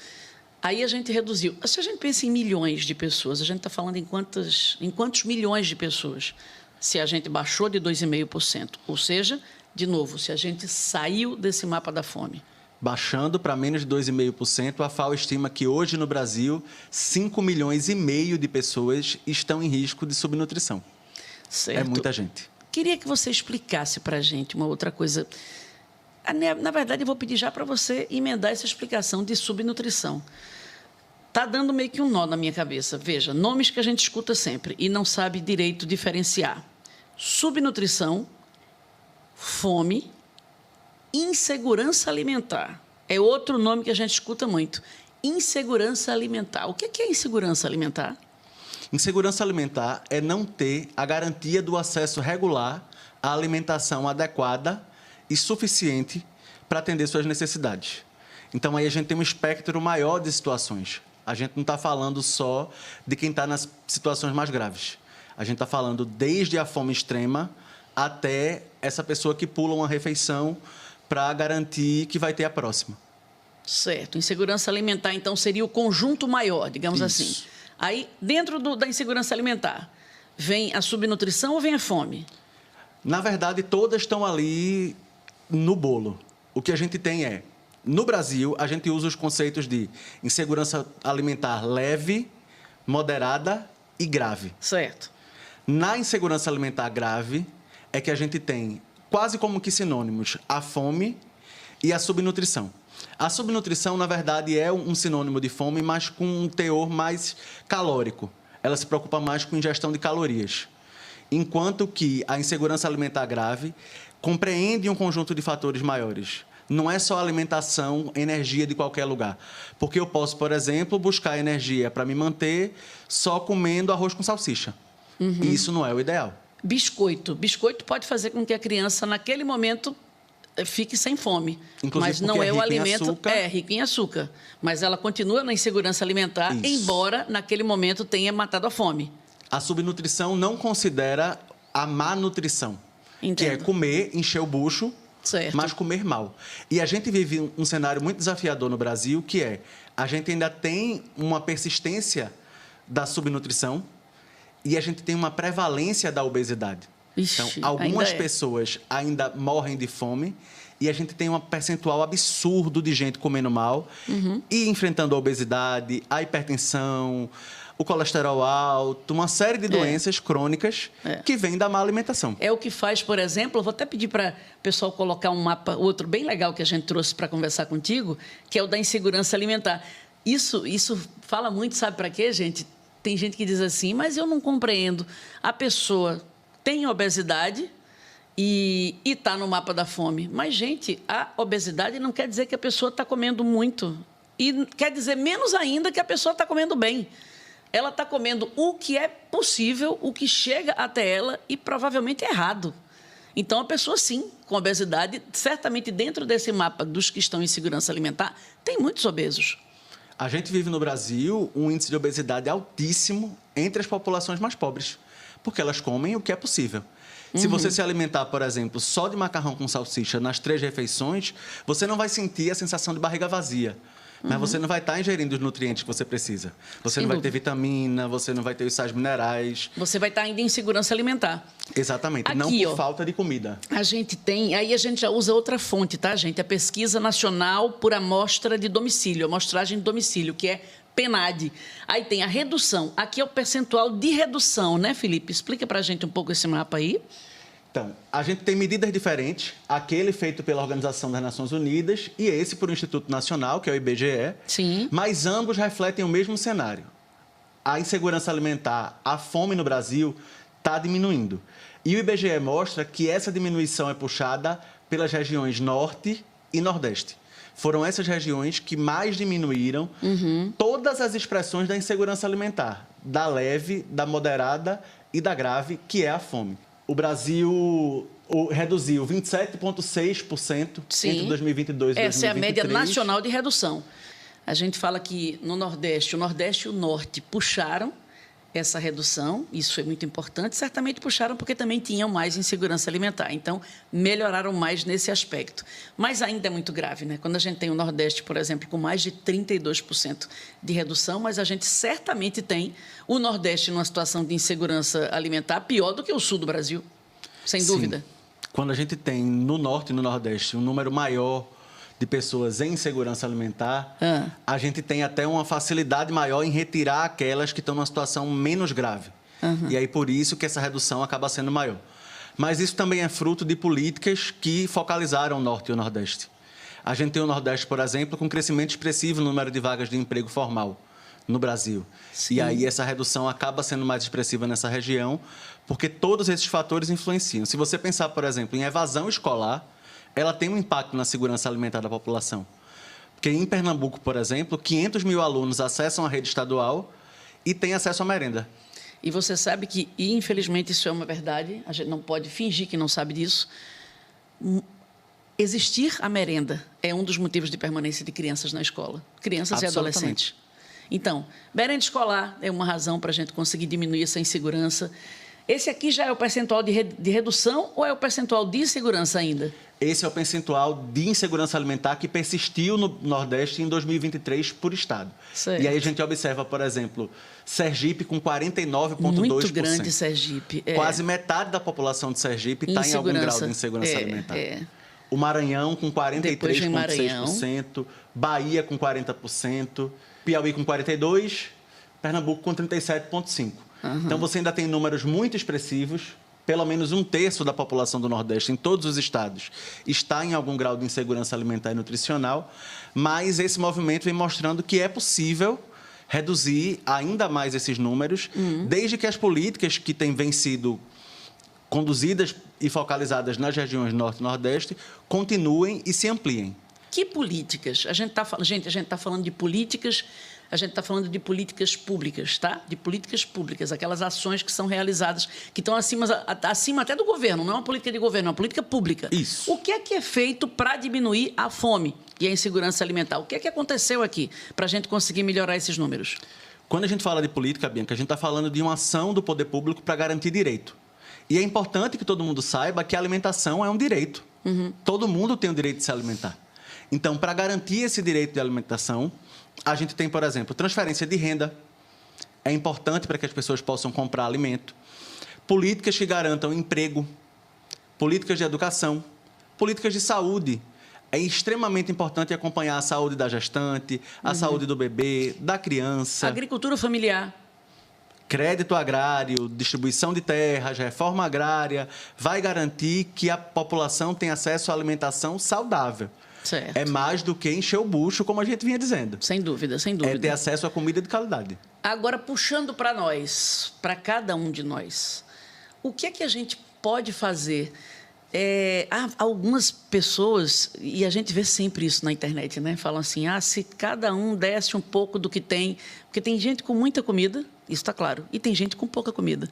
Aí a gente reduziu. Se a gente pensa em milhões de pessoas, a gente está falando em quantos milhões de pessoas? Se a gente baixou de 2,5%. Ou seja, de novo, se a gente saiu desse mapa da fome. Baixando para menos de 2,5%, a FAO estima que hoje no Brasil, 5,5 milhões de pessoas estão em risco de subnutrição. Certo. É muita gente. Queria que você explicasse para a gente uma outra coisa. Na verdade, eu vou pedir já para você emendar essa explicação de subnutrição. Está dando meio que um nó na minha cabeça. Veja, nomes que a gente escuta sempre e não sabe direito diferenciar. Subnutrição, fome, insegurança alimentar. É outro nome que a gente escuta muito. Insegurança alimentar. O que é insegurança alimentar? Insegurança alimentar é não ter a garantia do acesso regular à alimentação adequada e suficiente para atender suas necessidades. Então, aí a gente tem um espectro maior de situações. A gente não está falando só de quem está nas situações mais graves. A gente está falando desde a fome extrema até essa pessoa que pula uma refeição para garantir que vai ter a próxima. Certo. Insegurança alimentar, então, seria o conjunto maior, digamos Isso. assim. Aí, dentro da insegurança alimentar, vem a subnutrição ou vem a fome? Na verdade, todas estão ali no bolo. O que a gente tem é, no Brasil, a gente usa os conceitos de insegurança alimentar leve, moderada e grave. Certo. Na insegurança alimentar grave, é que a gente tem quase como que sinônimos a fome e a subnutrição. A subnutrição, na verdade, é um sinônimo de fome, mas com um teor mais calórico. Ela se preocupa mais com ingestão de calorias. Enquanto que a insegurança alimentar grave compreende um conjunto de fatores maiores. Não é só alimentação, energia de qualquer lugar. Porque eu posso, por exemplo, buscar energia para me manter só comendo arroz com salsicha. Uhum. E isso não é o ideal. Biscoito. Biscoito pode fazer com que a criança, naquele momento, fique sem fome. Inclusive, mas não é o alimento... Açúcar. É rico em açúcar. Mas ela continua na insegurança alimentar, Isso. embora, naquele momento, tenha matado a fome. A subnutrição não considera a má nutrição. Entendo. Que é comer, encher o bucho, certo. mas comer mal. E a gente vive um cenário muito desafiador no Brasil, que é, a gente ainda tem uma persistência da subnutrição e a gente tem uma prevalência da obesidade. Ixi, então, algumas ainda pessoas ainda morrem de fome e a gente tem um percentual absurdo de gente comendo mal e enfrentando a obesidade, a hipertensão, o colesterol alto, uma série de doenças crônicas que vêm da má alimentação. É o que faz, por exemplo, eu vou até pedir para o pessoal colocar um mapa, outro bem legal que a gente trouxe para conversar contigo, que é o da insegurança alimentar. Isso fala muito, sabe para quê, gente? Tem gente que diz assim, mas eu não compreendo. A pessoa tem obesidade e está no mapa da fome. Mas, gente, a obesidade não quer dizer que a pessoa está comendo muito. E quer dizer menos ainda que a pessoa está comendo bem. Ela está comendo o que é possível, o que chega até ela e provavelmente errado. Então, a pessoa, sim, com obesidade, certamente dentro desse mapa dos que estão em segurança alimentar, tem muitos obesos. A gente vive no Brasil um índice de obesidade altíssimo entre as populações mais pobres, porque elas comem o que é possível. Se você se alimentar, por exemplo, só de macarrão com salsicha nas 3 refeições, você não vai sentir a sensação de barriga vazia. mas você não vai estar ingerindo os nutrientes que você precisa. Você não vai ter vitamina, você não vai ter os sais minerais. Você vai estar ainda em segurança alimentar. Exatamente, Aqui, não por falta de comida. A gente tem, aí a gente já usa outra fonte, tá, gente? A Pesquisa Nacional por Amostra de Domicílio, amostragem de domicílio, que é PNAD. Aí tem a redução. Aqui é o percentual de redução, né, Felipe? Explica pra gente um pouco esse mapa aí. Então, a gente tem medidas diferentes, aquele feito pela Organização das Nações Unidas e esse por um Instituto Nacional, que é o IBGE. Sim. Mas ambos refletem o mesmo cenário. A insegurança alimentar, a fome no Brasil está diminuindo. E o IBGE mostra que essa diminuição é puxada pelas regiões Norte e Nordeste. Foram essas regiões que mais diminuíram todas as expressões da insegurança alimentar, da leve, da moderada e da grave, que é a fome. O Brasil reduziu 27,6% entre 2022 e 2023. Essa é a média nacional de redução. A gente fala que no Nordeste, o Nordeste e o Norte puxaram essa redução, isso é muito importante, certamente puxaram porque também tinham mais insegurança alimentar, então melhoraram mais nesse aspecto. Mas ainda é muito grave, né? Quando a gente tem o Nordeste, por exemplo, com mais de 32% de redução, mas a gente certamente tem o Nordeste numa situação de insegurança alimentar pior do que o Sul do Brasil, sem dúvida. Quando a gente tem no Norte e no Nordeste um número maior de pessoas em insegurança alimentar, a gente tem até uma facilidade maior em retirar aquelas que estão numa situação menos grave. E aí, por isso, que essa redução acaba sendo maior. Mas isso também é fruto de políticas que focalizaram o Norte e o Nordeste. A gente tem o Nordeste, por exemplo, com um crescimento expressivo no número de vagas de emprego formal no Brasil. Sim. E aí, essa redução acaba sendo mais expressiva nessa região, porque todos esses fatores influenciam. Se você pensar, por exemplo, em evasão escolar, ela tem um impacto na segurança alimentar da população. Porque em Pernambuco, por exemplo, 500 mil alunos acessam a rede estadual e têm acesso à merenda. E você sabe que, e infelizmente isso é uma verdade, a gente não pode fingir que não sabe disso, existir a merenda é um dos motivos de permanência de crianças na escola, crianças e adolescentes. Então, merenda escolar é uma razão para a gente conseguir diminuir essa insegurança. Esse aqui já é o percentual de redução ou é o percentual de insegurança ainda? Esse é o percentual de insegurança alimentar que persistiu no Nordeste em 2023 por estado. Certo. E aí a gente observa, por exemplo, Sergipe com 49,2%. Muito grande Sergipe. Quase metade da população de Sergipe está em algum grau de insegurança alimentar. O Maranhão com 43,6%, Bahia com 40%, Piauí com 42%, Pernambuco com 37,5%. Então, você ainda tem números muito expressivos, pelo menos 1/3 da população do Nordeste, em todos os estados, está em algum grau de insegurança alimentar e nutricional, mas esse movimento vem mostrando que é possível reduzir ainda mais esses números, desde que as políticas que vêm sido conduzidas e focalizadas nas regiões Norte e Nordeste continuem e se ampliem. Que políticas? A gente está falando de políticas... A gente está falando de políticas públicas, tá? De políticas públicas, aquelas ações que são realizadas, que estão acima até do governo, não é uma política de governo, é uma política pública. Isso. O que é feito para diminuir a fome e a insegurança alimentar? O que aconteceu aqui para a gente conseguir melhorar esses números? Quando a gente fala de política, Bianca, a gente está falando de uma ação do poder público para garantir direito. E é importante que todo mundo saiba que a alimentação é um direito. Todo mundo tem o direito de se alimentar. Então, para garantir esse direito de alimentação, a gente tem, por exemplo, transferência de renda. É importante para que as pessoas possam comprar alimento. Políticas que garantam emprego. Políticas de educação. Políticas de saúde. É extremamente importante acompanhar a saúde da gestante, a saúde do bebê, da criança. Agricultura familiar. Crédito agrário, distribuição de terras, reforma agrária, vai garantir que a população tenha acesso à alimentação saudável. Certo. É mais do que encher o bucho, como a gente vinha dizendo. Sem dúvida, sem dúvida. É ter acesso a comida de qualidade. Agora, puxando para nós, para cada um de nós, o que é que a gente pode fazer? Há algumas pessoas, e a gente vê sempre isso na internet, né? Falam assim, se cada um desse um pouco do que tem... Porque tem gente com muita comida, isso está claro, e tem gente com pouca comida.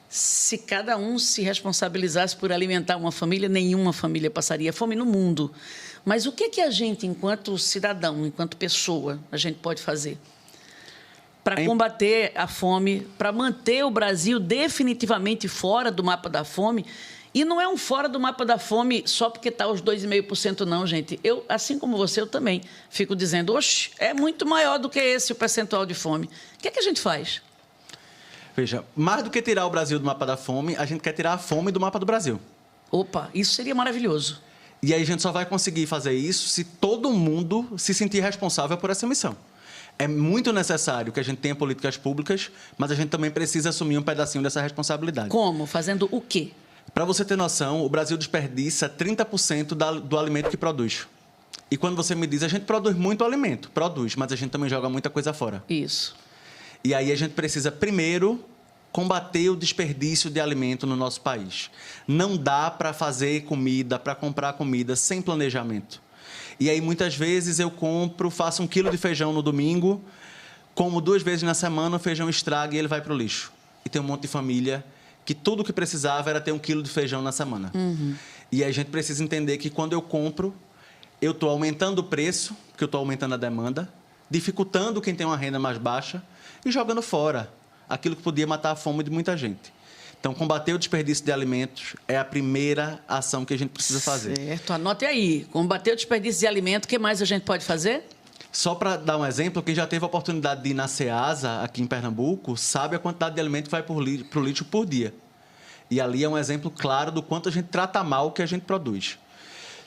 Se cada um se responsabilizasse por alimentar uma família, nenhuma família passaria fome no mundo. Mas o que a gente, enquanto cidadão, enquanto pessoa, a gente pode fazer para combater a fome, para manter o Brasil definitivamente fora do mapa da fome E não é um fora do mapa da fome só porque está os 2,5% não, gente. Eu, assim como você, eu também fico dizendo, oxe, é muito maior do que esse o percentual de fome. O que é que a gente faz? Veja, mais do que tirar o Brasil do mapa da fome, a gente quer tirar a fome do mapa do Brasil. Opa, isso seria maravilhoso. E aí a gente só vai conseguir fazer isso se todo mundo se sentir responsável por essa missão. É muito necessário que a gente tenha políticas públicas, mas a gente também precisa assumir um pedacinho dessa responsabilidade. Como? Fazendo o quê? Para você ter noção, o Brasil desperdiça 30% do alimento que produz. E quando você me diz, a gente produz muito alimento, produz, mas a gente também joga muita coisa fora. Isso. E aí a gente precisa, primeiro, combater o desperdício de alimento no nosso país. Não dá para fazer comida, para comprar comida sem planejamento. E aí, muitas vezes, eu faço 1 quilo de feijão no domingo, como 2 vezes na semana, o feijão estraga e ele vai para o lixo. E tem um monte de família que tudo o que precisava era ter 1 quilo de feijão na semana. E aí a gente precisa entender que quando eu compro, eu estou aumentando o preço, porque eu estou aumentando a demanda, dificultando quem tem uma renda mais baixa e jogando fora aquilo que podia matar a fome de muita gente. Então, combater o desperdício de alimentos é a primeira ação que a gente precisa fazer. Certo, anote aí. Combater o desperdício de alimento, o que mais a gente pode fazer? Só para dar um exemplo, quem já teve a oportunidade de ir na Ceasa, aqui em Pernambuco, sabe a quantidade de alimento que vai para o lixo por dia. E ali é um exemplo claro do quanto a gente trata mal o que a gente produz.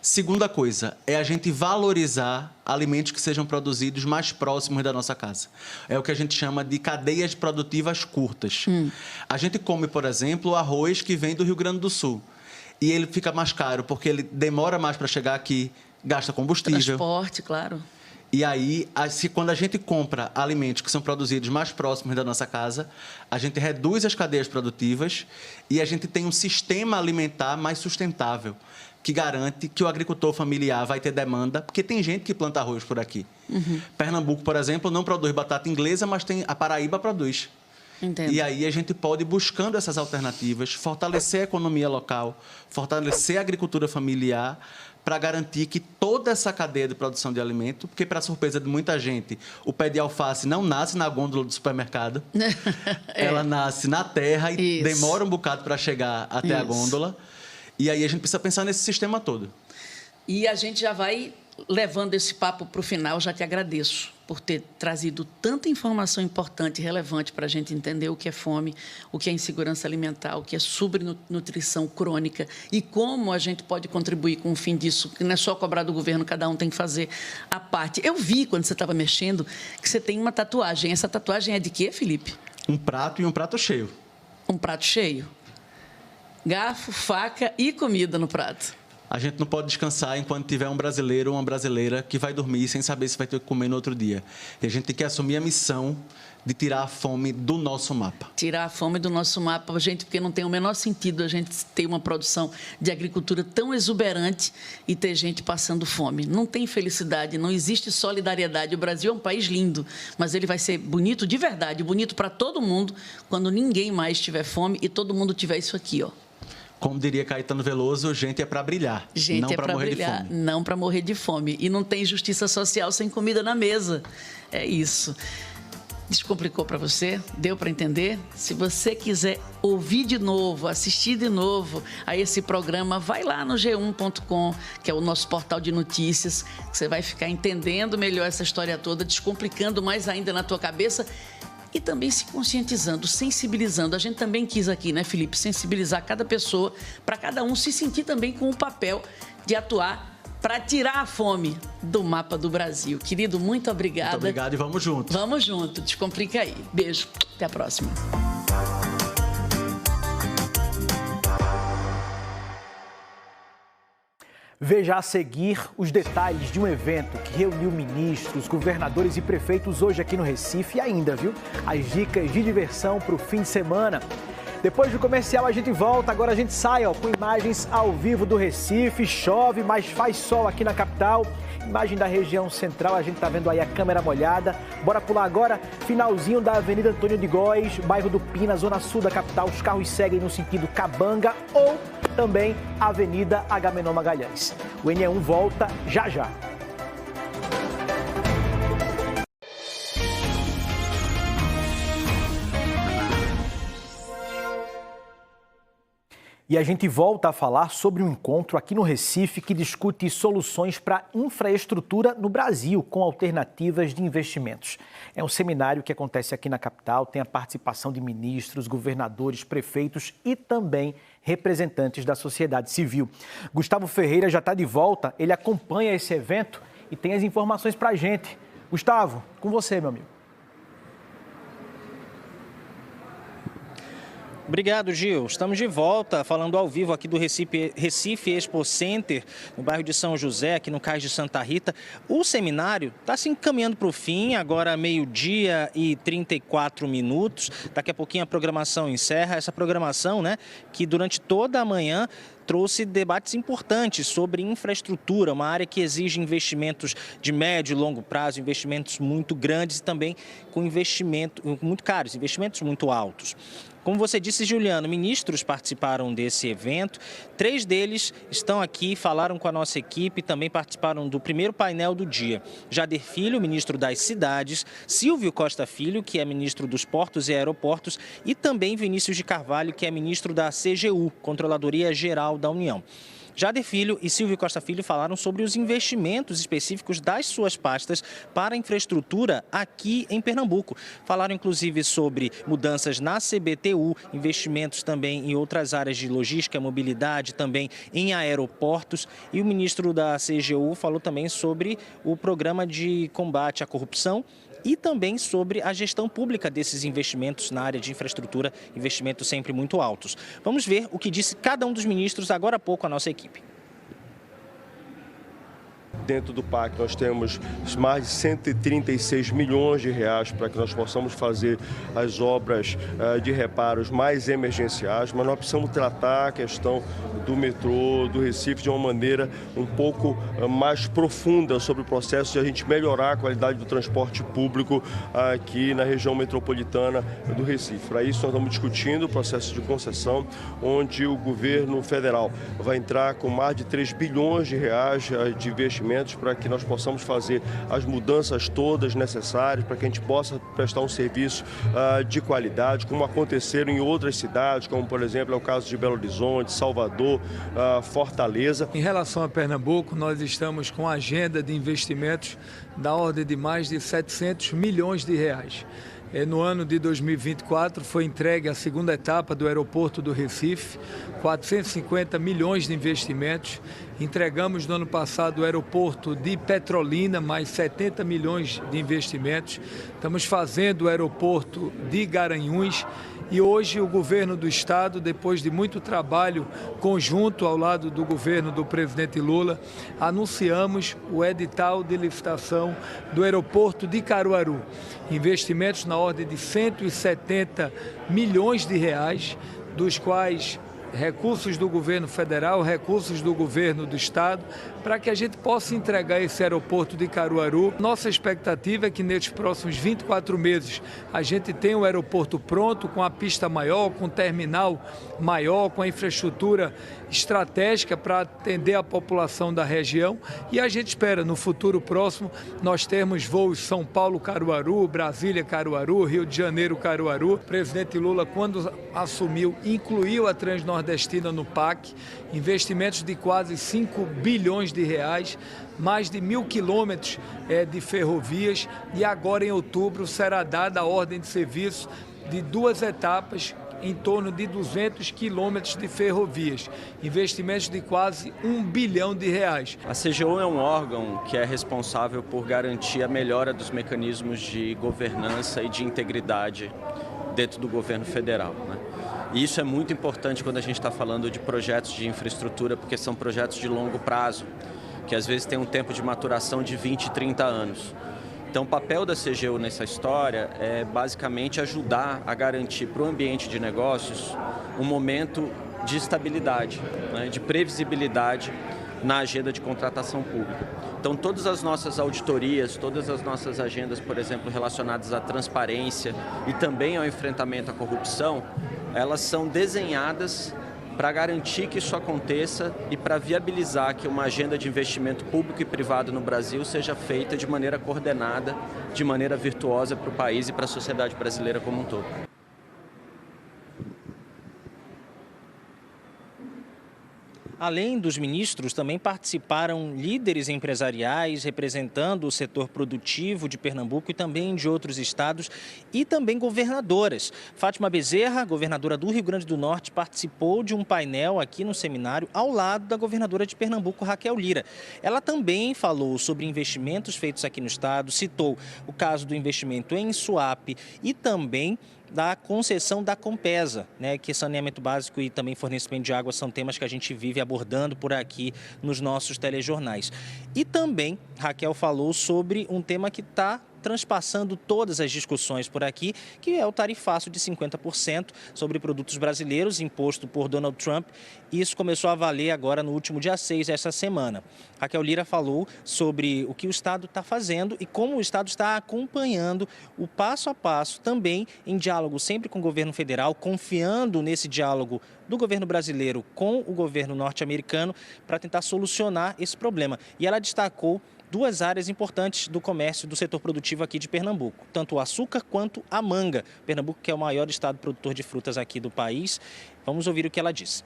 Segunda coisa, é a gente valorizar alimentos que sejam produzidos mais próximos da nossa casa. É o que a gente chama de cadeias produtivas curtas. A gente come, por exemplo, o arroz que vem do Rio Grande do Sul. E ele fica mais caro porque ele demora mais para chegar aqui, gasta combustível. Transporte, claro. E aí, quando a gente compra alimentos que são produzidos mais próximos da nossa casa, a gente reduz as cadeias produtivas e a gente tem um sistema alimentar mais sustentável, que garante que o agricultor familiar vai ter demanda, porque tem gente que planta arroz por aqui. Pernambuco, por exemplo, não produz batata inglesa, mas a Paraíba produz. Entendo. E aí a gente pode ir buscando essas alternativas, fortalecer a economia local, fortalecer a agricultura familiar, para garantir que toda essa cadeia de produção de alimento, porque, para surpresa de muita gente, o pé de alface não nasce na gôndola do supermercado, ela nasce na terra e demora um bocado para chegar até a gôndola. E aí a gente precisa pensar nesse sistema todo. E a gente já vai levando esse papo para o final. Já te agradeço por ter trazido tanta informação importante e relevante para a gente entender o que é fome, o que é insegurança alimentar, o que é subnutrição crônica e como a gente pode contribuir com o fim disso, que não é só cobrar do governo, cada um tem que fazer a parte. Eu vi, quando você estava mexendo, que você tem uma tatuagem. Essa tatuagem é de quê, Felipe? Um prato e um prato cheio. Um prato cheio? Garfo, faca e comida no prato. A gente não pode descansar enquanto tiver um brasileiro ou uma brasileira que vai dormir sem saber se vai ter o que comer no outro dia. E a gente tem que assumir a missão de tirar a fome do nosso mapa. Tirar a fome do nosso mapa, gente, porque não tem o menor sentido a gente ter uma produção de agricultura tão exuberante e ter gente passando fome. Não tem felicidade, não existe solidariedade. O Brasil é um país lindo, mas ele vai ser bonito de verdade, bonito para todo mundo, quando ninguém mais tiver fome e todo mundo tiver isso aqui, ó. Como diria Caetano Veloso, gente é para brilhar, gente não é para morrer brilhar, de fome. Não para morrer de fome. E não tem justiça social sem comida na mesa. É isso. Descomplicou para você? Deu para entender? Se você quiser ouvir de novo, assistir de novo a esse programa, vai lá no g1.com, que é o nosso portal de notícias, que você vai ficar entendendo melhor essa história toda, descomplicando mais ainda na tua cabeça e também se conscientizando, sensibilizando. A gente também quis aqui, né, Felipe, sensibilizar cada pessoa, para cada um se sentir também com o papel de atuar para tirar a fome do mapa do Brasil. Querido, muito obrigada. Muito obrigado e vamos junto. Vamos junto, descomplica aí. Beijo, até a próxima. Veja a seguir os detalhes de um evento que reuniu ministros, governadores e prefeitos hoje aqui no Recife e ainda, viu? As dicas de diversão para o fim de semana. Depois do comercial a gente volta, agora a gente sai com imagens ao vivo do Recife. Chove, mas faz sol aqui na capital. Imagem da região central, a gente tá vendo aí a câmera molhada. Bora pular agora, finalzinho da Avenida Antônio de Góes, bairro do Pina, zona sul da capital. Os carros seguem no sentido Cabanga ou também Avenida Agamenon Magalhães. O NE1 volta já já. E a gente volta a falar sobre um encontro aqui no Recife que discute soluções para infraestrutura no Brasil com alternativas de investimentos. É um seminário que acontece aqui na capital, tem a participação de ministros, governadores, prefeitos e também representantes da sociedade civil. Gustavo Ferreira já está de volta, ele acompanha esse evento e tem as informações para a gente. Gustavo, com você, meu amigo. Obrigado, Gil. Estamos de volta, falando ao vivo aqui do Recife Expo Center, no bairro de São José, aqui no Cais de Santa Rita. O seminário está se encaminhando para o fim, agora 12h e 34 minutos. Daqui a pouquinho a programação encerra. Essa programação, né, que durante toda a manhã trouxe debates importantes sobre infraestrutura, uma área que exige investimentos de médio e longo prazo, investimentos muito grandes e também com investimento muito caros, investimentos muito altos. Como você disse, Juliano, ministros participaram desse evento. 3 deles estão aqui, falaram com a nossa equipe, também participaram do primeiro painel do dia. Jader Filho, ministro das Cidades, Silvio Costa Filho, que é ministro dos Portos e Aeroportos, e também Vinícius de Carvalho, que é ministro da CGU, Controladoria Geral da União. Jader Filho e Silvio Costa Filho falaram sobre os investimentos específicos das suas pastas para a infraestrutura aqui em Pernambuco. Falaram inclusive sobre mudanças na CBTU, investimentos também em outras áreas de logística, mobilidade, também em aeroportos. E o ministro da CGU falou também sobre o programa de combate à corrupção e também sobre a gestão pública desses investimentos na área de infraestrutura, investimentos sempre muito altos. Vamos ver o que disse cada um dos ministros agora há pouco à nossa equipe. Dentro do PAC nós temos mais de 136 milhões de reais para que nós possamos fazer as obras de reparos mais emergenciais, mas nós precisamos tratar a questão do metrô, do Recife, de uma maneira um pouco mais profunda sobre o processo de a gente melhorar a qualidade do transporte público aqui na região metropolitana do Recife. Para isso nós estamos discutindo o processo de concessão, onde o governo federal vai entrar com mais de 3 bilhões de reais de investimento para que nós possamos fazer as mudanças todas necessárias, para que a gente possa prestar um serviço de qualidade, como aconteceram em outras cidades, como por exemplo é o caso de Belo Horizonte, Salvador, Fortaleza. Em relação a Pernambuco, nós estamos com a agenda de investimentos da ordem de mais de 700 milhões de reais. No ano de 2024 foi entregue a segunda etapa do aeroporto do Recife, 450 milhões de investimentos. Entregamos no ano passado o aeroporto de Petrolina, mais 70 milhões de investimentos. Estamos fazendo o aeroporto de Garanhuns. E hoje o governo do estado, depois de muito trabalho conjunto ao lado do governo do presidente Lula, anunciamos o edital de licitação do aeroporto de Caruaru. Investimentos na ordem de 170 milhões de reais, dos quais recursos do governo federal, recursos do governo do estado, para que a gente possa entregar esse aeroporto de Caruaru. Nossa expectativa é que nesses próximos 24 meses a gente tenha o aeroporto pronto, com a pista maior, com o terminal maior, com a infraestrutura estratégica para atender a população da região, e a gente espera no futuro próximo nós termos voos São Paulo-Caruaru, Brasília-Caruaru, Rio de Janeiro-Caruaru. O presidente Lula, quando assumiu, incluiu a Transnordestina no PAC, investimentos de quase 5 bilhões de reais, mais de 1.000 quilômetros de ferrovias, e agora em outubro será dada a ordem de serviço de 2 etapas, em torno de 200 quilômetros de ferrovias, investimentos de quase 1 bilhão de reais. A CGU é um órgão que é responsável por garantir a melhora dos mecanismos de governança e de integridade dentro do governo federal, né? E isso é muito importante quando a gente está falando de projetos de infraestrutura, porque são projetos de longo prazo, que às vezes têm um tempo de maturação de 20, 30 anos. Então, o papel da CGU nessa história é basicamente ajudar a garantir para o ambiente de negócios um momento de estabilidade, né, de previsibilidade na agenda de contratação pública. Então, todas as nossas auditorias, todas as nossas agendas, por exemplo, relacionadas à transparência e também ao enfrentamento à corrupção, elas são desenhadas para garantir que isso aconteça e para viabilizar que uma agenda de investimento público e privado no Brasil seja feita de maneira coordenada, de maneira virtuosa para o país e para a sociedade brasileira como um todo. Além dos ministros, também participaram líderes empresariais representando o setor produtivo de Pernambuco e também de outros estados e também governadoras. Fátima Bezerra, governadora do Rio Grande do Norte, participou de um painel aqui no seminário ao lado da governadora de Pernambuco, Raquel Lira. Ela também falou sobre investimentos feitos aqui no estado, citou o caso do investimento em Suape e também da concessão da Compesa, né, que saneamento básico e também fornecimento de água são temas que a gente vive abordando por aqui nos nossos telejornais. E também Raquel falou sobre um tema que está transpassando todas as discussões por aqui, que é o tarifaço de 50% sobre produtos brasileiros imposto por Donald Trump. Isso começou a valer agora no último dia 6 essa semana. Raquel Lira falou sobre o que o Estado está fazendo e como o Estado está acompanhando o passo a passo, também em diálogo sempre com o governo federal, confiando nesse diálogo do governo brasileiro com o governo norte-americano para tentar solucionar esse problema. E ela destacou duas áreas importantes do comércio do setor produtivo aqui de Pernambuco, tanto o açúcar quanto a manga. Pernambuco, que é o maior estado produtor de frutas aqui do país. Vamos ouvir o que ela disse.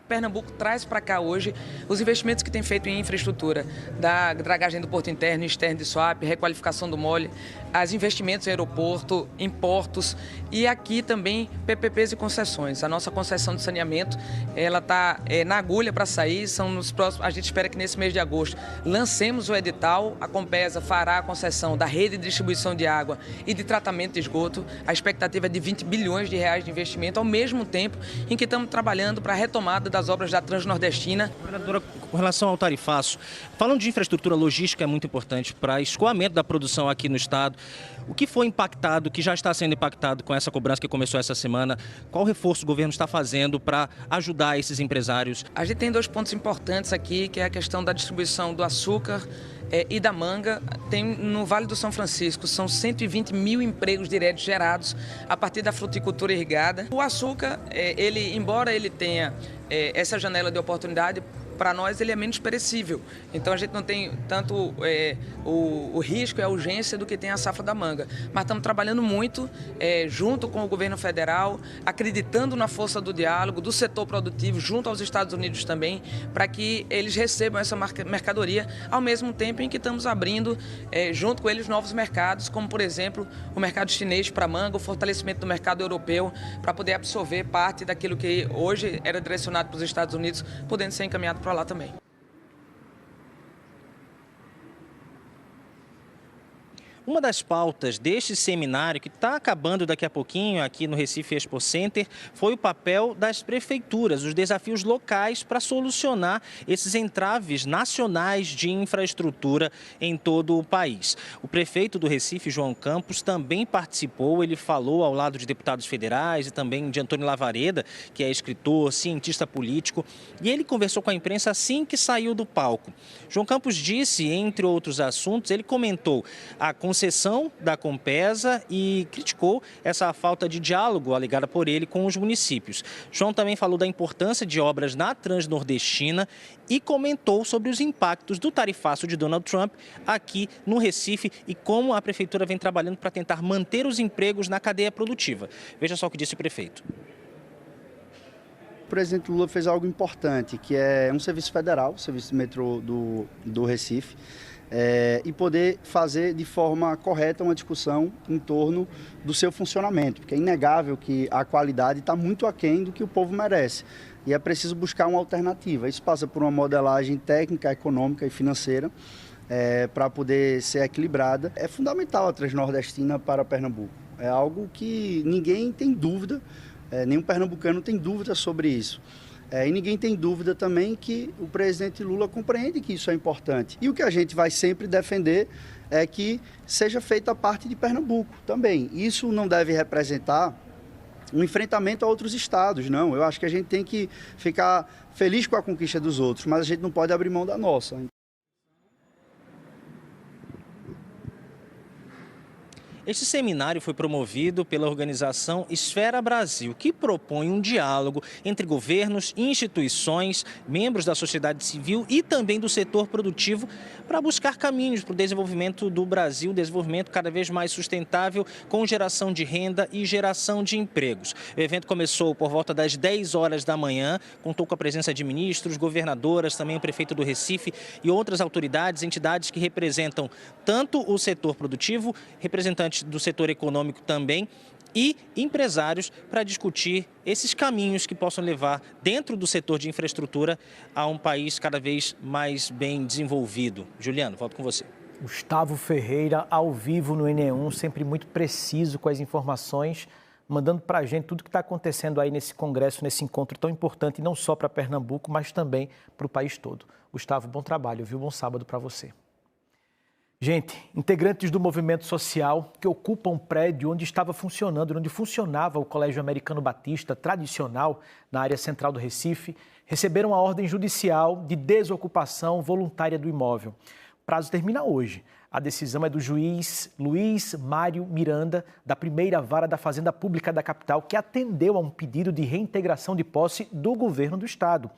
Pernambuco traz para cá hoje os investimentos que tem feito em infraestrutura, da dragagem do porto interno e externo de Suape, requalificação do mole, os investimentos em aeroporto, em portos e aqui também PPPs e concessões. A nossa concessão de saneamento, ela está na agulha para sair, são nos próximos, a gente espera que nesse mês de agosto lancemos o edital, a Compesa fará a concessão da rede de distribuição de água e de tratamento de esgoto. A expectativa é de 20 bilhões de reais de investimento, ao mesmo tempo em que estamos trabalhando para a retomada das obras da Transnordestina. Governadora, com relação ao tarifaço, falando de infraestrutura logística é muito importante para escoamento da produção aqui no estado. O que foi impactado, o que já está sendo impactado com essa cobrança que começou essa semana? Qual reforço o governo está fazendo para ajudar esses empresários? A gente tem dois pontos importantes aqui, que é a questão da distribuição do açúcar e da manga. Tem no Vale do São Francisco, são 120 mil empregos diretos gerados a partir da fruticultura irrigada. O açúcar, embora ele tenha essa janela de oportunidade, para nós ele é menos perecível. Então a gente não tem tanto o risco e a urgência do que tem a safra da manga. Mas estamos trabalhando muito junto com o governo federal, acreditando na força do diálogo, do setor produtivo, junto aos Estados Unidos também, para que eles recebam essa mercadoria, ao mesmo tempo em que estamos abrindo, junto com eles, novos mercados, como por exemplo o mercado chinês para manga, o fortalecimento do mercado europeu, para poder absorver parte daquilo que hoje era direcionado para os Estados Unidos, podendo ser encaminhado para lá também. Uma das pautas deste seminário, que está acabando daqui a pouquinho aqui no Recife Expo Center, foi o papel das prefeituras, os desafios locais para solucionar esses entraves nacionais de infraestrutura em todo o país. O prefeito do Recife, João Campos, também participou, ele falou ao lado de deputados federais e também de Antônio Lavareda, que é escritor, cientista político, e ele conversou com a imprensa assim que saiu do palco. João Campos disse, entre outros assuntos, ele comentou a concessão da Compesa e criticou essa falta de diálogo alegada por ele com os municípios. João também falou da importância de obras na Transnordestina e comentou sobre os impactos do tarifaço de Donald Trump aqui no Recife e como a prefeitura vem trabalhando para tentar manter os empregos na cadeia produtiva. Veja só o que disse o prefeito. O presidente Lula fez algo importante, que é um serviço federal, o serviço de metrô do Recife, e poder fazer de forma correta uma discussão em torno do seu funcionamento, porque é inegável que a qualidade está muito aquém do que o povo merece e é preciso buscar uma alternativa. Isso passa por uma modelagem técnica, econômica e financeira para poder ser equilibrada. É fundamental a Transnordestina para Pernambuco, é algo que ninguém tem dúvida, nenhum pernambucano tem dúvida sobre isso. E ninguém tem dúvida também que o presidente Lula compreende que isso é importante. E o que a gente vai sempre defender é que seja feita a parte de Pernambuco também. Isso não deve representar um enfrentamento a outros estados, não. Eu acho que a gente tem que ficar feliz com a conquista dos outros, mas a gente não pode abrir mão da nossa. Este seminário foi promovido pela organização Esfera Brasil, que propõe um diálogo entre governos, instituições, membros da sociedade civil e também do setor produtivo para buscar caminhos para o desenvolvimento do Brasil, desenvolvimento cada vez mais sustentável, com geração de renda e geração de empregos. O evento começou por volta das 10 horas da manhã, contou com a presença de ministros, governadoras, também o prefeito do Recife e outras autoridades, entidades que representam tanto o setor produtivo, representantes do setor econômico também e empresários para discutir esses caminhos que possam levar dentro do setor de infraestrutura a um país cada vez mais bem desenvolvido. Juliano, volto com você. Gustavo Ferreira, ao vivo no NE1, sempre muito preciso com as informações, mandando para a gente tudo que está acontecendo aí nesse congresso, nesse encontro tão importante, não só para Pernambuco, mas também para o país todo. Gustavo, bom trabalho, viu? Bom sábado para você. Gente, integrantes do movimento social que ocupam um prédio onde estava funcionando, onde funcionava o Colégio Americano Batista, tradicional, na área central do Recife, receberam a ordem judicial de desocupação voluntária do imóvel. O prazo termina hoje. A decisão é do juiz Luiz Mário Miranda, da primeira vara da Fazenda Pública da capital, que atendeu a um pedido de reintegração de posse do governo do estado.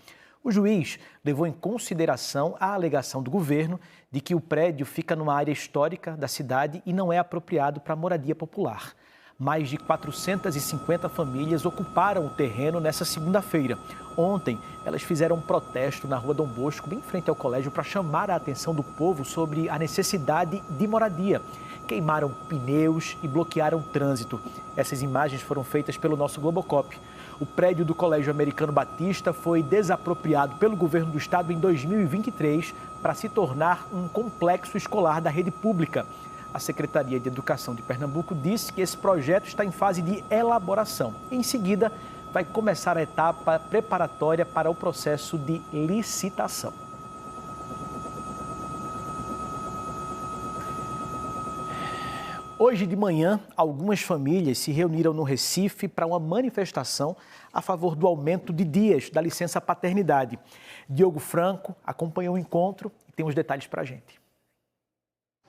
O juiz levou em consideração a alegação do governo de que o prédio fica numa área histórica da cidade e não é apropriado para moradia popular. Mais de 450 famílias ocuparam o terreno nessa segunda-feira. Ontem, elas fizeram um protesto na Rua Dom Bosco, bem em frente ao colégio, para chamar a atenção do povo sobre a necessidade de moradia. Queimaram pneus e bloquearam o trânsito. Essas imagens foram feitas pelo nosso Globocop. O prédio do Colégio Americano Batista foi desapropriado pelo governo do estado em 2023 para se tornar um complexo escolar da rede pública. A Secretaria de Educação de Pernambuco disse que esse projeto está em fase de elaboração. Em seguida, vai começar a etapa preparatória para o processo de licitação. Hoje de manhã, algumas famílias se reuniram no Recife para uma manifestação a favor do aumento de dias da licença paternidade. Diogo Franco acompanhou o encontro e tem os detalhes para a gente.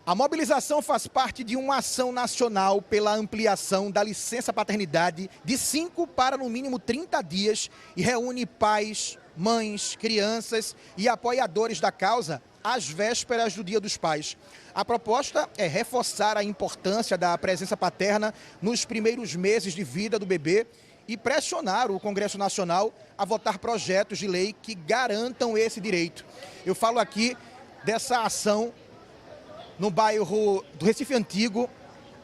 A mobilização faz parte de uma ação nacional pela ampliação da licença paternidade de 5 para no mínimo 30 dias e reúne pais, mães, crianças e apoiadores da causa às vésperas do Dia dos Pais. A proposta é reforçar a importância da presença paterna nos primeiros meses de vida do bebê e pressionar o Congresso Nacional a votar projetos de lei que garantam esse direito. Eu falo aqui dessa ação no bairro do Recife Antigo.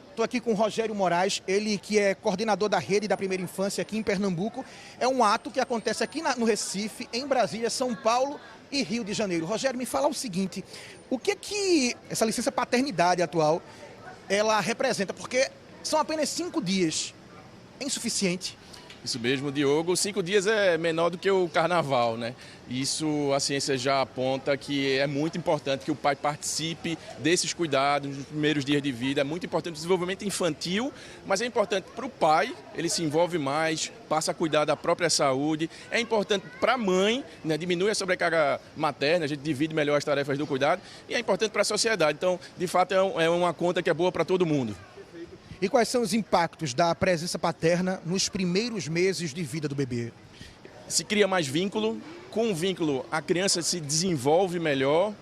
Estou aqui com o Rogério Moraes, ele que é coordenador da rede da primeira infância aqui em Pernambuco. É um ato que acontece aqui no Recife, em Brasília, São Paulo e Rio de Janeiro. Rogério, me fala o seguinte, o que essa licença paternidade atual, ela representa? Porque são apenas 5 dias, é insuficiente? Isso mesmo, Diogo. 5 dias é menor do que o carnaval, né? Isso a ciência já aponta que é muito importante que o pai participe desses cuidados nos primeiros dias de vida. É muito importante o desenvolvimento infantil, mas é importante para o pai, ele se envolve mais, passa a cuidar da própria saúde. É importante para a mãe, né? Diminui a sobrecarga materna, a gente divide melhor as tarefas do cuidado. E é importante para a sociedade. Então, de fato, é uma conta que é boa para todo mundo. E quais são os impactos da presença paterna nos primeiros meses de vida do bebê? Se cria mais vínculo, com o vínculo a criança se desenvolve melhor,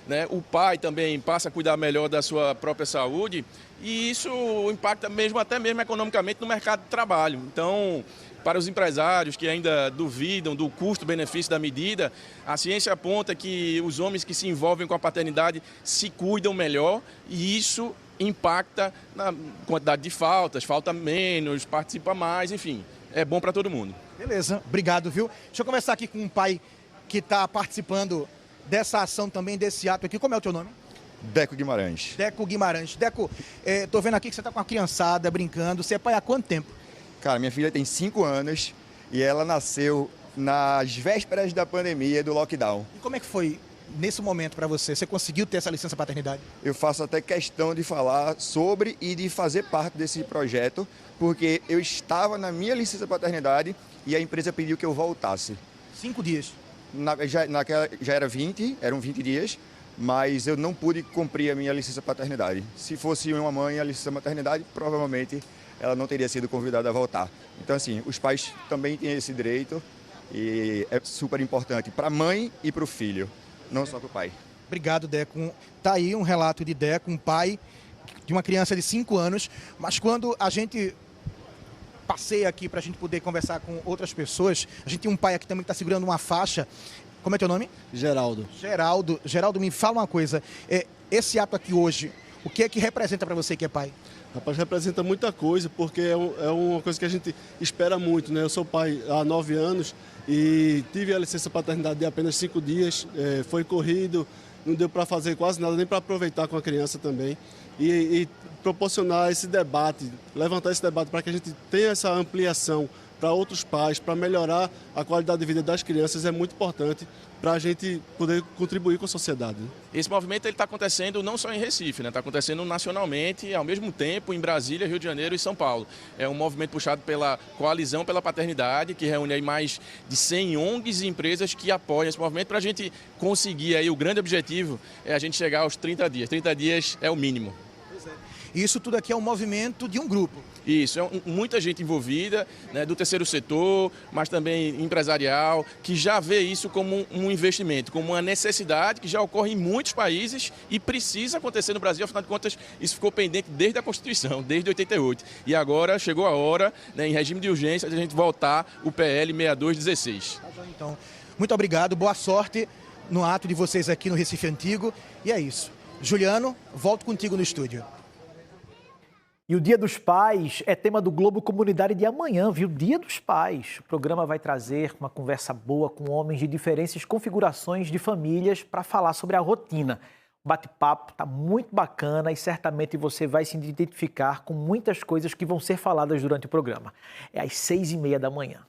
né? O pai também passa a cuidar melhor da sua própria saúde e isso impacta até mesmo economicamente no mercado de trabalho. Então, para os empresários que ainda duvidam do custo-benefício da medida, a ciência aponta que os homens que se envolvem com a paternidade se cuidam melhor e isso impacta na quantidade de faltas, falta menos, participa mais, enfim, é bom para todo mundo. Beleza, obrigado, viu? Deixa eu conversar aqui com um pai que está participando dessa ação também, desse ato aqui. Como é o teu nome? Deco Guimarães. Deco Guimarães. Deco, tô vendo aqui que você está com a criançada brincando. Você é pai há quanto tempo? Cara, minha filha tem 5 anos e ela nasceu nas vésperas da pandemia, do lockdown. E como é que foi nesse momento para você? Você conseguiu ter essa licença paternidade? Eu faço até questão de falar sobre e de fazer parte desse projeto, porque eu estava na minha licença paternidade e a empresa pediu que eu voltasse. 5 dias? Já eram 20 dias, mas eu não pude cumprir a minha licença paternidade. Se fosse uma mãe, a licença maternidade, provavelmente ela não teria sido convidada a voltar. Então, assim, os pais também têm esse direito e é super importante para a mãe e para o filho, não só para o pai. Obrigado, Deco. Tá aí um relato de Deco, um pai de uma criança de 5 anos, mas quando a gente passeia aqui para a gente poder conversar com outras pessoas, a gente tem um pai aqui também que está segurando uma faixa. Como é teu nome? Geraldo. Geraldo, me fala uma coisa. Esse ato aqui hoje, o que é que representa para você que é pai? Rapaz, representa muita coisa, porque é uma coisa que a gente espera muito, né? Eu sou pai há 9 anos e tive a licença paternidade de apenas 5 dias, foi corrido, não deu para fazer quase nada, nem para aproveitar com a criança também. E proporcionar esse debate, levantar esse debate para que a gente tenha essa ampliação para outros pais, para melhorar a qualidade de vida das crianças, é muito importante para a gente poder contribuir com a sociedade. Esse movimento está acontecendo não só em Recife, está acontecendo nacionalmente, ao mesmo tempo em Brasília, Rio de Janeiro e São Paulo. É um movimento puxado pela Coalizão pela Paternidade, que reúne aí mais de 100 ONGs e empresas que apoiam esse movimento para a gente conseguir aí o grande objetivo é a gente chegar aos 30 dias. 30 dias é o mínimo. Isso tudo aqui é um movimento de um grupo. Isso, muita gente envolvida, né, do terceiro setor, mas também empresarial, que já vê isso como um investimento, como uma necessidade que já ocorre em muitos países e precisa acontecer no Brasil. Afinal de contas, isso ficou pendente desde a Constituição, desde 88. E agora chegou a hora, né, em regime de urgência, de a gente voltar o PL 6216. Então, muito obrigado, boa sorte no ato de vocês aqui no Recife Antigo. E é isso. Juliano, volto contigo no estúdio. E o Dia dos Pais é tema do Globo Comunidade de amanhã, viu? Dia dos Pais. O programa vai trazer uma conversa boa com homens de diferentes configurações de famílias para falar sobre a rotina. O bate-papo está muito bacana e certamente você vai se identificar com muitas coisas que vão ser faladas durante o programa. É às 6h30 da manhã.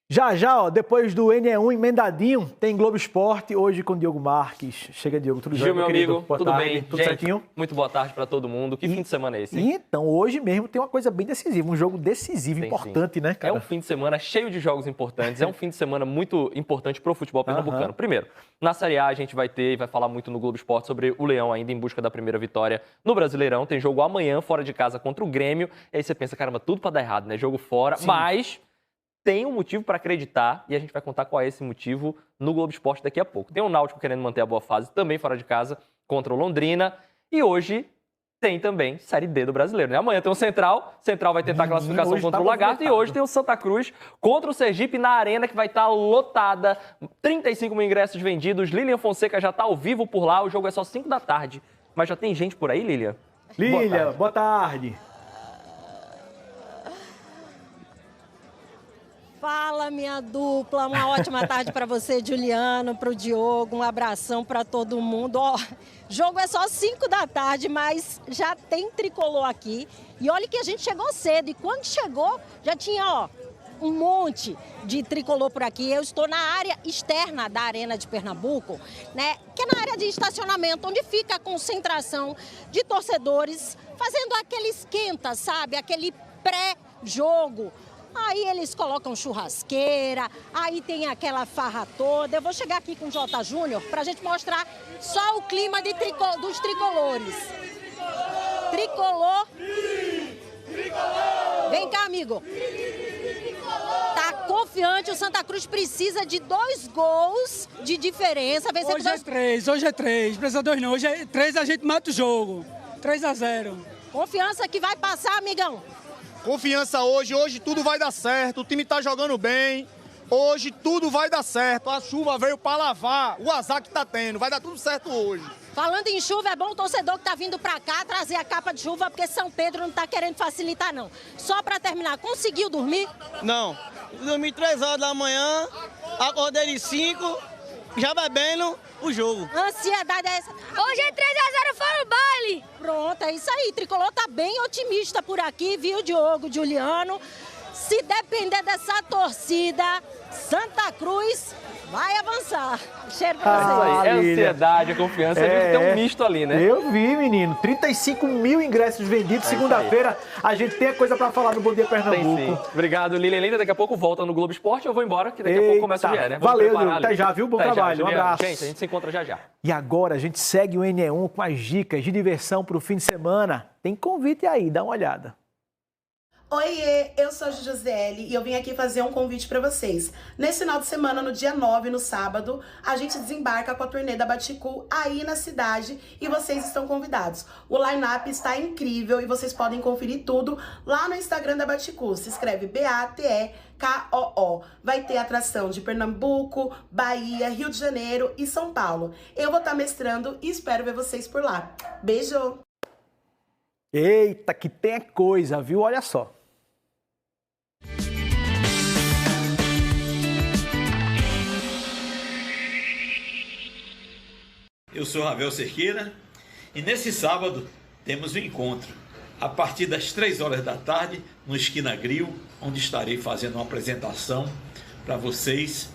Já, ó, depois do NE1 emendadinho, tem Globo Esporte, hoje com Diogo Marques. Chega, Diogo, tudo bem, meu amigo? Tudo tarde, bem? Tudo gente, certinho? Muito boa tarde para todo mundo. Que fim de semana é esse, hein? Então, hoje mesmo tem uma coisa bem decisiva, um jogo decisivo, importante, né, cara? É um fim de semana cheio de jogos importantes, é um fim de semana muito importante para o futebol pernambucano. Primeiro, na Série A a gente vai falar muito no Globo Esporte sobre o Leão ainda em busca da primeira vitória no Brasileirão. Tem jogo amanhã, fora de casa, contra o Grêmio. E aí você pensa, caramba, tudo para dar errado, né? Jogo fora, sim. Mas tem um motivo para acreditar e a gente vai contar qual é esse motivo no Globo Esporte daqui a pouco. Tem o Náutico querendo manter a boa fase também fora de casa contra o Londrina e hoje tem também Série D do Brasileiro, né? Amanhã tem o Central vai tentar a classificação contra o Lagarto e hoje tem o Santa Cruz contra o Sergipe na Arena que vai estar lotada, 35 mil ingressos vendidos, Lilian Fonseca já está ao vivo por lá, o jogo é só 5 da tarde, mas já tem gente por aí, Lilian? Lilian, boa tarde. Fala, minha dupla, uma ótima tarde para você, Juliano, para o Diogo, um abração para todo mundo. Ó, jogo é só 5 da tarde, mas já tem tricolor aqui. E olha que a gente chegou cedo, e quando chegou já tinha, ó, um monte de tricolor por aqui. Eu estou na área externa da Arena de Pernambuco, né, que é na área de estacionamento, onde fica a concentração de torcedores, fazendo aquele esquenta, sabe, aquele pré-jogo. Aí eles colocam churrasqueira, aí tem aquela farra toda. Eu vou chegar aqui com o J. Júnior para a gente mostrar só o clima de dos tricolores. Tricolor. Vem cá, amigo. Tá confiante, o Santa Cruz precisa de 2 gols de diferença. Hoje é 3, precisa 2 não. Hoje é 3, a gente mata o jogo. 3-0. Confiança que vai passar, amigão. Confiança hoje tudo vai dar certo, o time tá jogando bem, hoje tudo vai dar certo, a chuva veio para lavar, o azar que tá tendo, vai dar tudo certo hoje. Falando em chuva, é bom o torcedor que tá vindo pra cá trazer a capa de chuva, porque São Pedro não tá querendo facilitar não. Só pra terminar, conseguiu dormir? Não, dormi 3 horas da manhã, acordei de 5, já bebendo o jogo. Ansiedade é essa? Hoje é 3-0 fora o baile. Pronto, é isso aí. Tricolor tá bem otimista por aqui, viu, Diogo, Juliano? Se depender dessa torcida, Santa Cruz vai avançar. Cheiro pra vocês. É ansiedade, a confiança. A gente tem um misto ali, né? Eu vi, menino. 35 mil ingressos vendidos. Segunda-feira a gente tem a coisa pra falar no Bom Dia Pernambuco. Tem sim. Obrigado, Lilian Linda. Daqui a pouco volta no Globo Esporte. Eu vou embora, que daqui a pouco começa o GE, né? Valeu, até já, viu? Bom trabalho. Um abraço. Gente, a gente se encontra já. E agora a gente segue o NE1 com as dicas de diversão pro fim de semana. Tem convite aí, dá uma olhada. Oiê, eu sou a Josiele e eu vim aqui fazer um convite para vocês. Nesse final de semana, no dia 9, no sábado, a gente desembarca com a turnê da Baticu aí na cidade e vocês estão convidados. O line-up está incrível e vocês podem conferir tudo lá no Instagram da Baticu. Se escreve BATEKOO. Vai ter atração de Pernambuco, Bahia, Rio de Janeiro e São Paulo. Eu vou estar mestrando e espero ver vocês por lá. Beijo! Eita, que tem coisa, viu? Olha só. Eu sou Ravel Cerqueira e nesse sábado temos um encontro. A partir das 3 horas da tarde, no Esquina Grill, onde estarei fazendo uma apresentação para vocês.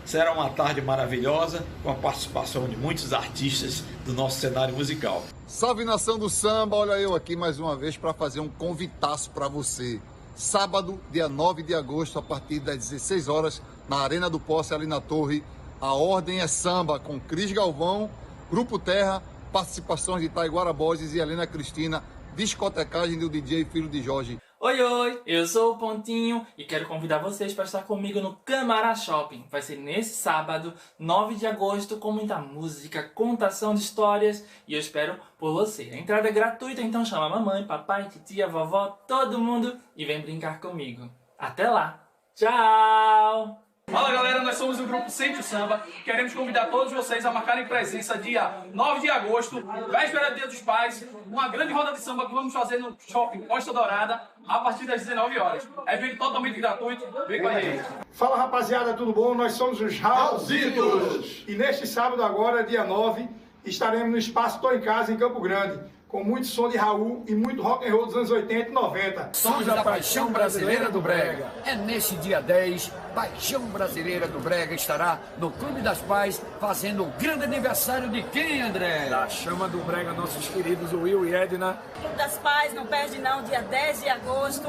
Será uma tarde maravilhosa, com a participação de muitos artistas do nosso cenário musical. Salve nação do samba, olha eu aqui mais uma vez para fazer um convitaço para você. Sábado, dia 9 de agosto, a partir das 16 horas, na Arena do Posse, ali na Torre, a Ordem é Samba, com Cris Galvão, Grupo Terra, participações de Taiguara Borges e Helena Cristina, discotecagem do DJ Filho de Jorge. Oi, oi, eu sou o Pontinho e quero convidar vocês para estar comigo no Camará Shopping. Vai ser nesse sábado, 9 de agosto, com muita música, contação de histórias e eu espero por você. A entrada é gratuita, então chama a mamãe, papai, titia, vovó, todo mundo e vem brincar comigo. Até lá, tchau! Fala galera, nós somos o grupo Sente o Samba. Queremos convidar todos vocês a marcarem presença dia 9 de agosto, véspera do Dia dos Pais, uma grande roda de samba que vamos fazer no Shopping Costa Dourada a partir das 19 horas. Evento totalmente gratuito, vem com a gente. Fala rapaziada, tudo bom? Nós somos os Raulzitos. E neste sábado agora, dia 9, estaremos no Espaço Tô em Casa, em Campo Grande, com muito som de Raul e muito rock and roll dos anos 80 e 90. Somos a Paixão Brasileira do Brega. É neste dia 10, Paixão Brasileira do Brega estará no Clube das Pais fazendo o grande aniversário de quem, André? Da Chama do Brega, nossos queridos Will e Edna. Clube das Pais, não perde não, dia 10 de agosto.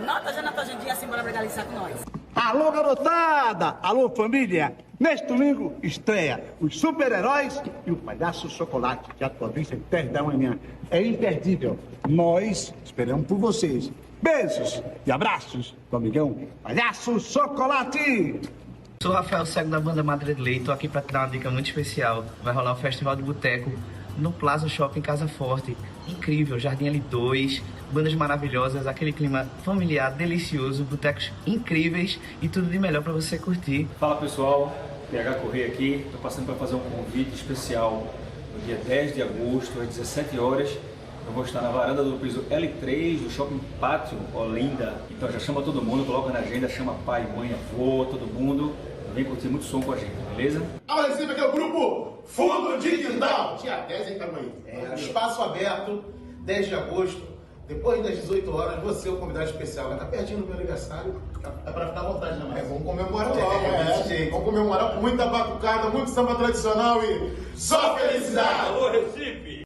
Nota já na tua agendinha, assim, bora bregalizar com nós. Alô, garotada! Alô, família! Neste domingo, estreia Os Super-Heróis e o Palhaço Chocolate, que atualmente às 10 da manhã. É imperdível. Nós esperamos por vocês. Beijos e abraços do amigão Palhaço Chocolate! Sou Rafael Cego da banda Madre de Lei, tô aqui para te dar uma dica muito especial. Vai rolar o Festival de Boteco no Plaza Shopping Casa Forte. Incrível, Jardim L2, bandas maravilhosas, aquele clima familiar, delicioso, botecos incríveis e tudo de melhor para você curtir. Fala pessoal, PH Correia aqui, estou passando para fazer um convite especial no dia 10 de agosto, às 17 horas. Eu vou estar na varanda do piso L3 do Shopping Pátio Olinda. Então já chama todo mundo, coloca na agenda, chama pai, mãe, avô, todo mundo. Vem curtir muito som com a gente, beleza? Ao receber aqui é o grupo Fundo de Quintal. Dia 10, hein, Camaí? Espaço aberto, 10 de agosto. Depois das 18 horas, você é o convidado especial. Vai estar pertinho do meu aniversário. É pra ficar à vontade, né, Marcos? Vamos comemorar logo, desse jeito. Vamos comemorar com muita batucada, muito samba tradicional e só felicidade! Alô, Recife!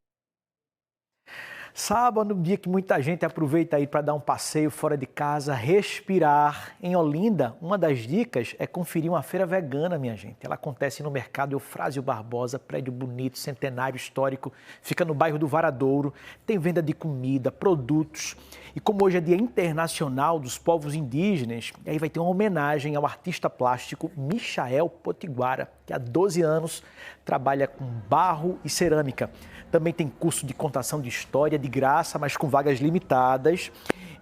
Sábado, um dia que muita gente aproveita aí para dar um passeio fora de casa, respirar. Em Olinda, uma das dicas é conferir uma feira vegana, minha gente. Ela acontece no Mercado Eufrásio Barbosa, prédio bonito, centenário histórico, fica no bairro do Varadouro. Tem venda de comida, produtos. E como hoje é Dia Internacional dos Povos Indígenas, aí vai ter uma homenagem ao artista plástico Michael Potiguara, que há 12 anos trabalha com barro e cerâmica. Também tem curso de contação de história de graça, mas com vagas limitadas.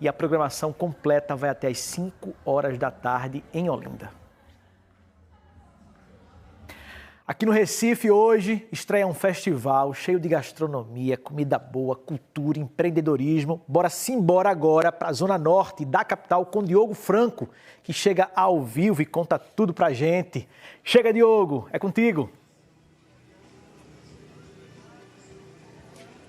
E a programação completa vai até às 5 horas da tarde em Olinda. Aqui no Recife, hoje, estreia um festival cheio de gastronomia, comida boa, cultura, empreendedorismo. Bora simbora agora para a Zona Norte da capital com Diogo Franco, que chega ao vivo e conta tudo pra gente. Chega, Diogo, é contigo.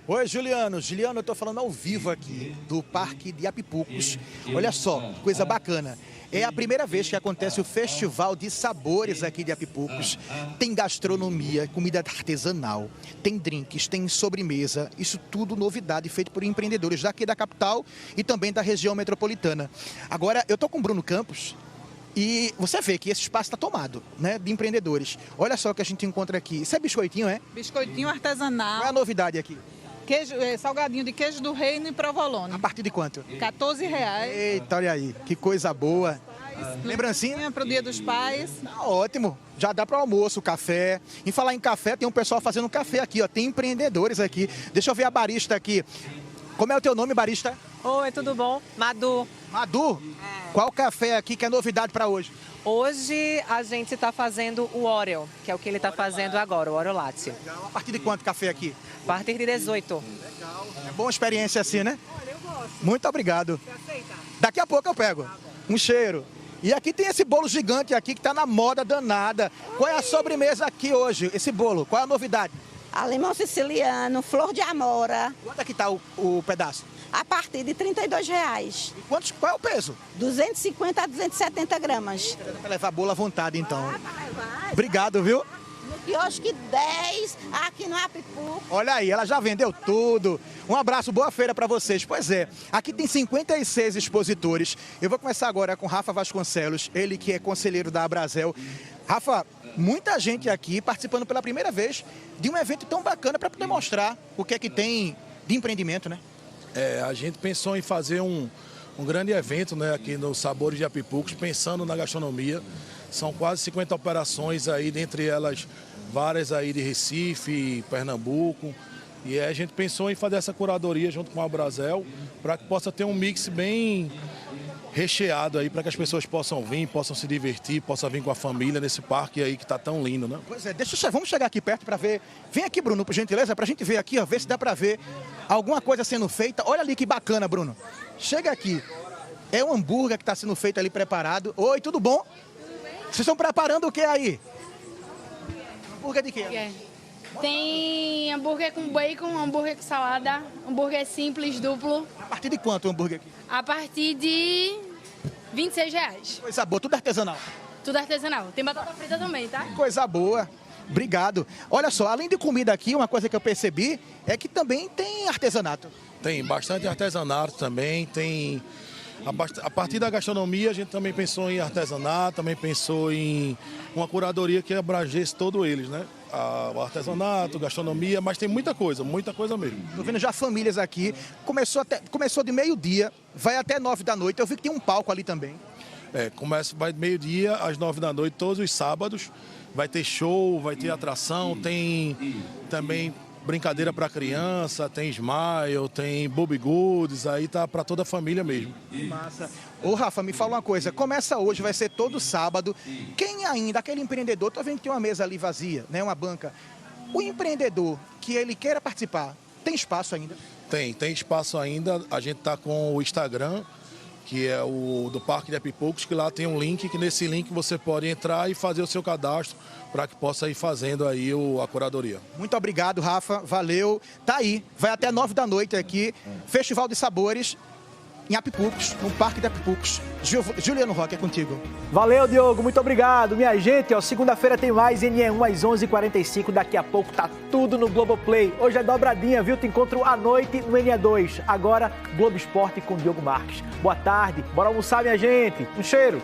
Oi, Juliano. Juliano, eu estou falando ao vivo aqui do Parque de Apipucos. Olha só, coisa bacana. É a primeira vez que acontece o Festival de Sabores aqui de Apipucos. Tem gastronomia, comida artesanal, tem drinks, tem sobremesa. Isso tudo novidade, feito por empreendedores daqui da capital e também da região metropolitana. Agora, eu tô com o Bruno Campos e você vê que esse espaço está tomado, né, de empreendedores. Olha só o que a gente encontra aqui. Isso é biscoitinho, é? Biscoitinho artesanal. Qual é a novidade aqui? Queijo, salgadinho de queijo do reino e provolone. A partir de quanto? R$14. Eita, olha aí, que coisa boa. Lembrancinha? Para o Dia dos Pais. Tá ótimo, já dá para o almoço, café. Em falar em café, tem um pessoal fazendo café aqui, ó. Tem empreendedores aqui. Deixa eu ver a barista aqui. Como é o teu nome, barista? Oi, tudo bom? Madu. Madu? Qual café aqui que é novidade para hoje? Hoje a gente está fazendo o Oreo, que é o que ele está fazendo agora, o Oreo Latte. A partir de quanto café aqui? A partir de 18. Legal. É boa experiência assim, né? Olha, eu gosto. Muito obrigado. Você aceita? Daqui a pouco eu pego. Um cheiro. E aqui tem esse bolo gigante aqui que tá na moda danada. Qual é a sobremesa aqui hoje, esse bolo? Qual é a novidade? A limão siciliano, flor de amora. Quanto é que tá o pedaço? A partir de R$32. E qual é o peso? 250 a 270 gramas. Dá pra levar bolo à vontade, então. Obrigado, viu? No quiosque 10, aqui no Apipuco. Olha aí, ela já vendeu tudo. Um abraço, boa feira para vocês. Pois é, aqui tem 56 expositores. Eu vou começar agora com Rafa Vasconcelos, ele que é conselheiro da Abrazel. Rafa, muita gente aqui participando pela primeira vez de um evento tão bacana para poder mostrar o que é que tem de empreendimento, né? A gente pensou em fazer um grande evento, né, aqui no Sabores de Apipucos, pensando na gastronomia. São quase 50 operações aí, dentre elas várias aí de Recife, Pernambuco. E a gente pensou em fazer essa curadoria junto com a Abrazel para que possa ter um mix bem recheado aí, para que as pessoas possam vir, possam se divertir, possam vir com a família nesse parque aí que está tão lindo, né? Pois é, vamos chegar aqui perto para ver. Vem aqui, Bruno, por gentileza, para a gente ver aqui, ó, ver se dá para ver alguma coisa sendo feita. Olha ali que bacana, Bruno. Chega aqui. É um hambúrguer que está sendo feito ali, preparado. Oi, tudo bom? Vocês estão preparando o que aí? Hambúrguer de quê? Tem hambúrguer com bacon, hambúrguer com salada, hambúrguer simples, duplo. A partir de quanto o hambúrguer aqui? A partir de R$26. Coisa boa, tudo artesanal. Tudo artesanal. Tem batata frita também, tá? Coisa boa. Obrigado. Olha só, além de comida aqui, uma coisa que eu percebi é que também tem artesanato. Tem bastante artesanato também, tem... A partir da gastronomia, a gente também pensou em artesanato, também pensou em uma curadoria que abrangesse todos eles, né? O artesanato, gastronomia, mas tem muita coisa mesmo. Estou vendo já famílias aqui. Começou de meio-dia, vai até 9 da noite. Eu vi que tem um palco ali também. Vai de meio-dia às 9 da noite, todos os sábados. Vai ter show, vai ter atração, tem também brincadeira para criança, tem Smile, tem Bobby Goods, aí tá para toda a família mesmo. Massa. Ô Rafa, me fala uma coisa, começa hoje, vai ser todo sábado. Quem ainda, aquele empreendedor, tô vendo que tem uma mesa ali vazia, né, uma banca. O empreendedor que ele queira participar, tem espaço ainda? Tem espaço ainda. A gente tá com o Instagram, que é o do Parque de Apipucos, que lá tem um link, que nesse link você pode entrar e fazer o seu cadastro para que possa ir fazendo aí a curadoria. Muito obrigado, Rafa, valeu. Tá aí, vai até 9 da noite aqui, Festival de Sabores em Apipucos, no Parque de Apipucos. Juliano Roque, é contigo. Valeu, Diogo, muito obrigado. Minha gente, ó, segunda-feira tem mais NE1 às 11h45. Daqui a pouco tá tudo no Globoplay. Hoje é dobradinha, viu? Te encontro à noite no NE2. Agora, Globo Esporte com Diogo Marques. Boa tarde, bora almoçar, minha gente. Um cheiro.